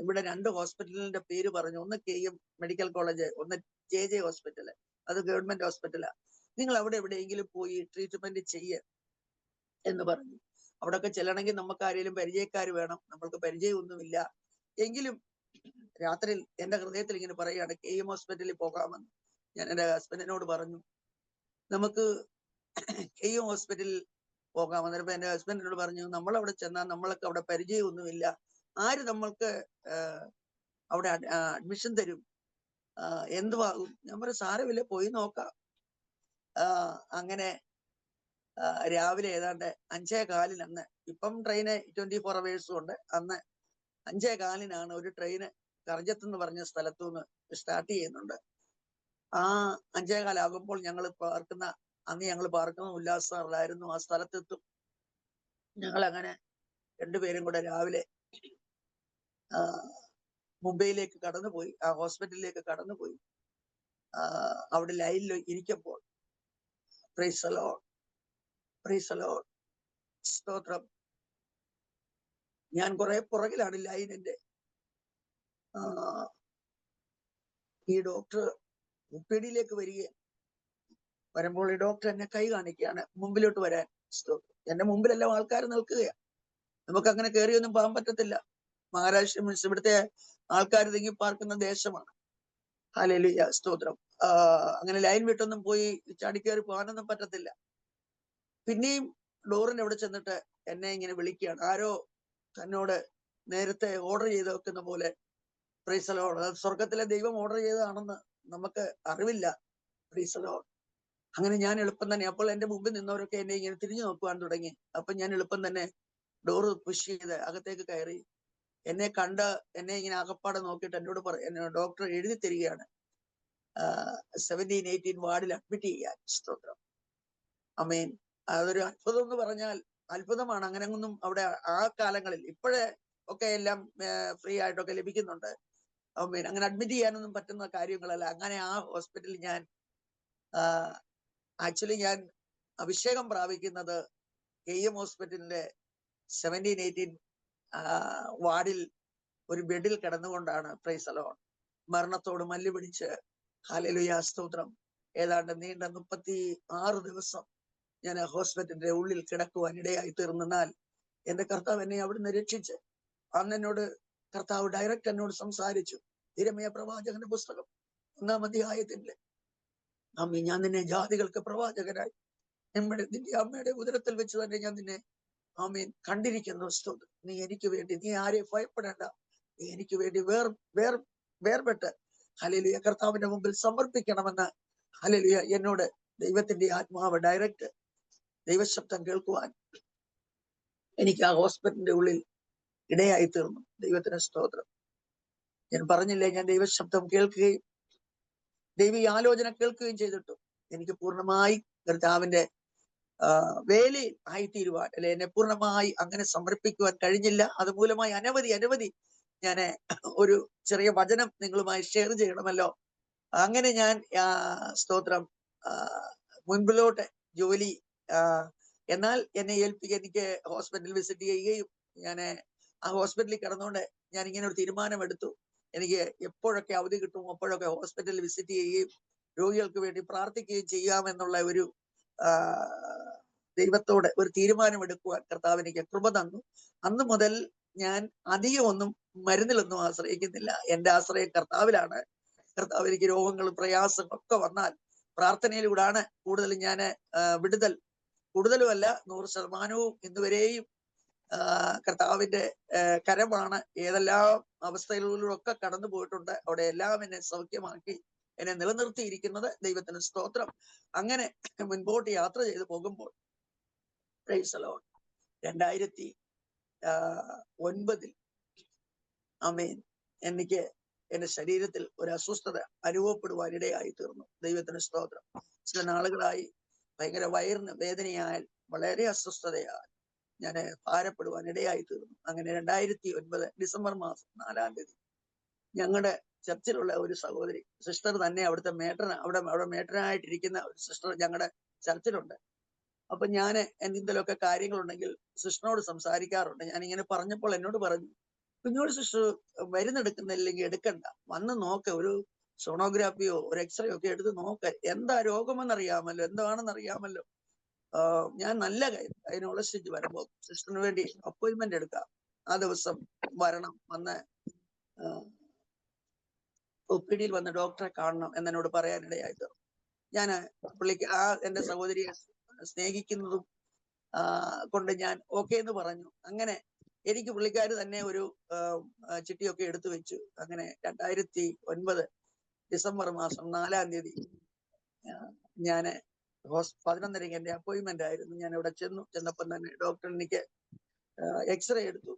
ഇവിടെ 2 ഹോസ്പിറ്റലിന്റെ പേര് പറഞ്ഞു. ഒന്ന് KM മെഡിക്കൽ കോളേജ്, ഒന്ന് JJ ഹോസ്പിറ്റല്, അത് ഗവൺമെന്റ് ഹോസ്പിറ്റലാ. നിങ്ങൾ അവിടെ എവിടെയെങ്കിലും പോയി ട്രീറ്റ്മെന്റ് ചെയ്യ എന്ന് പറഞ്ഞു. അവിടെയൊക്കെ ചെല്ലണമെങ്കിൽ നമുക്ക് ആരെങ്കിലും പരിചയക്കാർ വേണം. നമ്മൾക്ക് പരിചയമൊന്നുമില്ല. എങ്കിലും രാത്രിയിൽ എന്റെ ഹൃദയത്തിൽ ഇങ്ങനെ പറയുകയാണ്, KM ഹോസ്പിറ്റലിൽ പോകാമെന്ന്. ഞാൻ എൻ്റെ ഹസ്ബൻഡിനോട് പറഞ്ഞു, നമുക്ക് KM ഹോസ്പിറ്റലിൽ പോകാമെന്ന്. അപ്പൊ എൻ്റെ ഹസ്ബൻഡിനോട് പറഞ്ഞു, നമ്മൾ അവിടെ ചെന്നാൽ നമ്മൾക്ക് അവിടെ പരിചയമൊന്നുമില്ല, ആര് നമ്മൾക്ക് അവിടെ അഡ്മിഷൻ തരും, എന്തുവാകും? ഞാൻ പറഞ്ഞു, സാരമില്ല, പോയി നോക്കാം. അങ്ങനെ രാവിലെ ഏതാണ്ട് 5:15 അന്ന്, ഇപ്പം ട്രെയിന് 24 hours ഉണ്ട്, അന്ന് 5:15 ഒരു ട്രെയിന് കർജത്ത് എന്ന് പറഞ്ഞ സ്ഥലത്തുനിന്ന് സ്റ്റാർട്ട് ചെയ്യുന്നുണ്ട്. ആ 5:15 ആകുമ്പോൾ അന്ന് ഞങ്ങൾ പാർക്കുന്ന ഉല്ലാസറിലായിരുന്നു. ആ സ്ഥലത്തെത്തും. ഞങ്ങൾ അങ്ങനെ 2 പേരും കൂടെ രാവിലെ മുംബൈയിലേക്ക് കടന്നുപോയി, ആ ഹോസ്പിറ്റലിലേക്ക് കടന്നുപോയി. അവിടെ ലൈനിൽ ഇരിക്കുമ്പോൾ price the Lord, praise the Lord, സ്തോത്രം, ഞാൻ കുറെ പുറകിലാണ് ലൈനിന്റെ. ഈ ഡോക്ടർ മുപ്പടിയിലേക്ക് വരുമ്പോൾ ഈ ഡോക്ടർ എന്നെ കൈ കാണിക്കുകയാണ് മുമ്പിലോട്ട് വരാൻ. എന്റെ മുമ്പിലെല്ലാം ആൾക്കാർ നിൽക്കുകയാണ്. നമുക്ക് അങ്ങനെ കയറിയൊന്നും പോകാൻ പറ്റത്തില്ല. മഹാരാഷ്ട്ര ഇവിടുത്തെ ആൾക്കാർ തിങ്ങി പാർക്കുന്ന ദേശമാണ്. ഹല്ലേലൂയ, സ്തോത്രം. അങ്ങനെ ലൈൻ വിട്ടൊന്നും പോയി ചാടിക്കയറി പോകാനൊന്നും പറ്റത്തില്ല. പിന്നെയും ഡോറിന്റെ അവിടെ ചെന്നിട്ട് എന്നെ ഇങ്ങനെ വിളിക്കുകയാണ്. ആരോ തന്നോട് നേരത്തെ ഓർഡർ ചെയ്ത് വെക്കുന്ന പോലെ. Price the Lord. സ്വർഗത്തിലെ ദൈവം ഓർഡർ ചെയ്തതാണെന്ന് നമുക്ക് അറിവില്ല. Price the Lord. അങ്ങനെ ഞാൻ എളുപ്പം തന്നെ, അപ്പോൾ എന്റെ മുമ്പിൽ നിന്നവരൊക്കെ എന്നെ ഇങ്ങനെ തിരിഞ്ഞു നോക്കുവാൻ തുടങ്ങി. അപ്പൊ ഞാൻ എളുപ്പം തന്നെ ഡോറ് പുഷ് ചെയ്ത് അകത്തേക്ക് കയറി. എന്നെ ഇങ്ങനെ അകപ്പാടെ നോക്കിയിട്ട് എന്നോട് ഡോക്ടർ എഴുതി തരികയാണ്, 17-18 വാർഡിൽ അഡ്മിറ്റ് ചെയ്യാൻ. സ്തോത്രം, ആമേൻ. അതൊരു അത്ഭുതം എന്ന് പറഞ്ഞാൽ അത്ഭുതമാണ്. അങ്ങനെയൊന്നും അവിടെ ആ കാലങ്ങളിൽ, ഇപ്പോഴേ ഒക്കെ എല്ലാം ഫ്രീ ആയിട്ടൊക്കെ ലഭിക്കുന്നുണ്ട്. ആമേൻ. അങ്ങനെ അഡ്മിറ്റ് ചെയ്യാനൊന്നും പറ്റുന്ന കാര്യങ്ങളല്ല. അങ്ങനെ ആ ഹോസ്പിറ്റലിൽ ഞാൻ ഞാൻ അഭിഷേകം പ്രാപിക്കുന്നത് KM ഹോസ്പിറ്റലിന്റെ 17-18 വാർഡിൽ ഒരു ബെഡിൽ കിടന്നുകൊണ്ടാണ്. Price the Lord. മരണത്തോട് മല്ല് പിടിച്ച്, ഹല്ലേലൂയ, സ്തോത്രം, ഏതാണ്ട് നീണ്ട 36 ദിവസം ഞാൻ ഹോസ്പിറ്റലിന്റെ ഉള്ളിൽ കിടക്കുവാൻ ഇടയായി തീർന്നാൽ എന്റെ കർത്താവ് എന്നെ അവിടുന്ന് രക്ഷിച്ച്, അന്ന് എന്നോട് കർത്താവ് ഡയറക്റ്റ് എന്നോട് സംസാരിച്ചു. യിരെമ്യാ പ്രവാചകന്റെ പുസ്തകം 1-ാം അധ്യായത്തിന്റെ ആമീൻ. ഞാൻ നിന്നെ ജാതികൾക്ക് പ്രവാചകനായി നിന്റെ അമ്മയുടെ ഉദരത്തിൽ വെച്ച് തന്നെ ഞാൻ നിന്നെ ആമീൻ കണ്ടിരിക്കുന്നു. സ്തോത്രം. നീ എനിക്ക് വേണ്ടി, നീ ആരെയും ഭയപ്പെടേണ്ട, നീ എനിക്ക് വേണ്ടി വേർപെട്ട് ഹല്ലേലൂയ കർത്താവിന്റെ മുമ്പിൽ സമർപ്പിക്കണമെന്ന് ഹല്ലേലൂയ എന്നോട് ദൈവത്തിന്റെ ആത്മാവ് ഡയറക്റ്റ് ദൈവശബ്ദം കേൾക്കുവാൻ എനിക്ക് ആ ഹോസ്പിറ്റലിന്റെ ഉള്ളിൽ ഇടയായി തീർന്നു. ദൈവത്തിന് സ്തോത്രം. ഞാൻ പറഞ്ഞില്ലേ, ഞാൻ ദൈവശബ്ദം കേൾക്കുകയും ദൈവീ ആലോചന കേൾക്കുകയും ചെയ്തിട്ടു എനിക്ക് പൂർണ്ണമായി കർത്താവിന്റെ വേലയിൽ ആയിത്തീരുവാൻ, അല്ലെ എന്നെ പൂർണ്ണമായി അങ്ങനെ സമർപ്പിക്കുവാൻ കഴിഞ്ഞില്ല. അതുമൂലമായി അനവധി ഞാൻ ഒരു ചെറിയ വചനം നിങ്ങളുമായി ഷെയർ ചെയ്യണമല്ലോ. അങ്ങനെ ഞാൻ സ്തോത്രം മുൻപിലോട്ട് ജോലി എന്നാൽ എന്നെ ഏൽപ്പിക്കാൻ എനിക്ക് ഹോസ്പിറ്റലിൽ വിസിറ്റ് ചെയ്യുകയും ഞാൻ ആ ഹോസ്പിറ്റലിൽ കിടന്നുകൊണ്ട് ഞാൻ ഇങ്ങനെ ഒരു തീരുമാനമെടുത്തു. എനിക്ക് എപ്പോഴൊക്കെ അവധി കിട്ടും അപ്പോഴൊക്കെ ഹോസ്പിറ്റലിൽ വിസിറ്റ് ചെയ്യുകയും രോഗികൾക്ക് വേണ്ടി പ്രാർത്ഥിക്കുകയും ചെയ്യാമെന്നുള്ള ഒരു ദൈവത്തോട് ഒരു തീരുമാനമെടുക്കുവാൻ കർത്താവ് എനിക്ക് കൃപ തന്നു. അന്ന് മുതൽ ഞാൻ അധികമൊന്നും മരുന്നിലൊന്നും ആശ്രയിക്കുന്നില്ല. എന്റെ ആശ്രയം കർത്താവിലാണ്. കർത്താവ് എനിക്ക് രോഗങ്ങളും പ്രയാസങ്ങളും ഒക്കെ വന്നാൽ പ്രാർത്ഥനയിലൂടെയാണ് കൂടുതലും ഞാൻ കൂടുതലുമല്ല 100% ഇന്നുവരെയും കർത്താവിന്റെ കരമാണ്. ഏതെല്ലാം അവസ്ഥകളിലൂടെ കടന്നു പോയിട്ടുണ്ട്, അവിടെ എല്ലാം എന്നെ സൗഖ്യമാക്കി എന്നെ നിലനിർത്തിയിരിക്കുന്നത്. ദൈവത്തിന് സ്തോത്രം. അങ്ങനെ മുൻപോട്ട് യാത്ര ചെയ്ത് പോകുമ്പോൾ 2009 ആമേൻ എനിക്ക് എന്റെ ശരീരത്തിൽ ഒരു അസ്വസ്ഥത അനുഭവപ്പെടുവാൻ ഇടയായി തീർന്നു. ദൈവത്തിന് സ്തോത്രം. ചില നാളുകളായി ഭയങ്കര വയറിന് വേദനയാൽ വളരെ അസ്വസ്ഥതയാൽ ഞാൻ ഭാരപ്പെടുവാൻ ഇടയായി തീർന്നു. അങ്ങനെ 2009 ഡിസംബർ മാസം 4-ാം തീയതി ഞങ്ങളുടെ ചർച്ചിലുള്ള ഒരു സഹോദരി സിസ്റ്റർ തന്നെ, അവിടെ മേട്ടനായിട്ടിരിക്കുന്ന ഒരു സിസ്റ്റർ ഞങ്ങളുടെ ചർച്ചിലുണ്ട്. അപ്പൊ ഞാൻ എന്തെങ്കിലുമൊക്കെ കാര്യങ്ങളുണ്ടെങ്കിൽ സിസ്റ്ററിനോട് സംസാരിക്കാറുണ്ട്. ഞാൻ ഇങ്ങനെ പറഞ്ഞപ്പോൾ എന്നോട് പറഞ്ഞു, കുഞ്ഞോട് സിസ്റ്റർ മരുന്നെടുക്കുന്നില്ലെങ്കിൽ എടുക്കണ്ട, വന്ന് നോക്ക്, ഒരു സോണോഗ്രാഫിയോ ഒരു എക്സ്റേ ഒക്കെ എടുത്ത് നോക്ക്, എന്താ രോഗമെന്നറിയാമല്ലോ, എന്താണെന്നറിയാമല്ലോ. ഞാൻ നല്ല കാര്യം അതിനുള്ള സ്ഥിതി വരുമ്പോൾ സിസ്റ്ററിന് വേണ്ടി അപ്പോയിന്റ്മെന്റ് എടുക്കാം, ആ ദിവസം വരണം, വന്ന് ഒപിഡിയിൽ വന്ന് ഡോക്ടറെ കാണണം എന്നോട് പറയാനിടയായി തീർന്നു. ഞാൻ പുള്ളിക്ക് എന്റെ സഹോദരിയെ സ്നേഹിക്കുന്നതും കൊണ്ട് ഞാൻ ഓക്കെ എന്ന് പറഞ്ഞു. അങ്ങനെ എനിക്ക് പുള്ളിക്കാർ തന്നെ ഒരു ചിട്ടിയൊക്കെ എടുത്തു വെച്ചു. അങ്ങനെ 2009 ഡിസംബർ മാസം 4-ാം തീയതി ഞാൻ 11:30 എന്റെ അപ്പോയിന്റ്മെന്റ് ആയിരുന്നു. ഞാൻ ഇവിടെ ചെന്നപ്പം തന്നെ ഡോക്ടർ എനിക്ക് എക്സ്റേ എടുത്തു.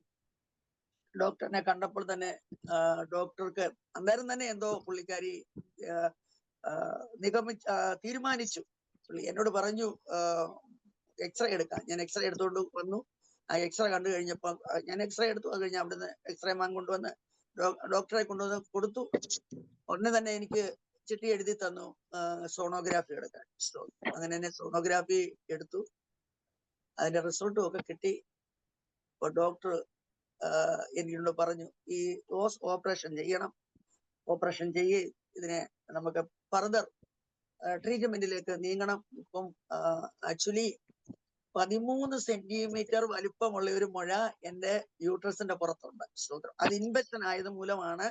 ഡോക്ടറിനെ കണ്ടപ്പോൾ തന്നെ ഡോക്ടർക്ക് അന്നേരം തന്നെ എന്തോ പുള്ളിക്കാരി തീരുമാനിച്ചു. പുള്ളി എന്നോട് പറഞ്ഞു എക്സ്റേ എടുക്കാൻ. ഞാൻ എക്സ്റേ എടുത്തുകൊണ്ട് വന്നു. ആ എക്സ്റേ കണ്ടു കഴിഞ്ഞപ്പോൾ ഞാൻ എക്സ്റേ എടുത്തു. അത് കഴിഞ്ഞ് അവിടുന്ന് എക്സ്റേ മാൻ കൊണ്ടുവന്ന് ഡോക്ടറെ കൊണ്ടുവന്ന് കൊടുത്തു. ഉടനെ തന്നെ എനിക്ക് ചിട്ടി എഴുതി തന്നു സോണോഗ്രാഫി എടുക്കാൻ. അങ്ങനെ തന്നെ സോണോഗ്രാഫി എടുത്തു. അതിന്റെ റിസൾട്ടും ഒക്കെ കിട്ടി. അപ്പോൾ ഡോക്ടർ എന്നോട് പറഞ്ഞു, ഈ ഓപ്പറേഷൻ ചെയ്യണം, ഓപ്പറേഷൻ ചെയ്യേ ഇതിനെ നമുക്ക് ഫർദർ ട്രീറ്റ്മെന്റിലേക്ക് നീങ്ങണം. ഇപ്പം ആക്ച്വലി 13 സെന്റിമീറ്റർ വലിപ്പമുള്ള ഒരു മുഴ എന്റെ യൂട്രസിന്റെ പുറത്തുണ്ട്. അത് ഇൻഫെക്ഷൻ ആയത് മൂലമാണ്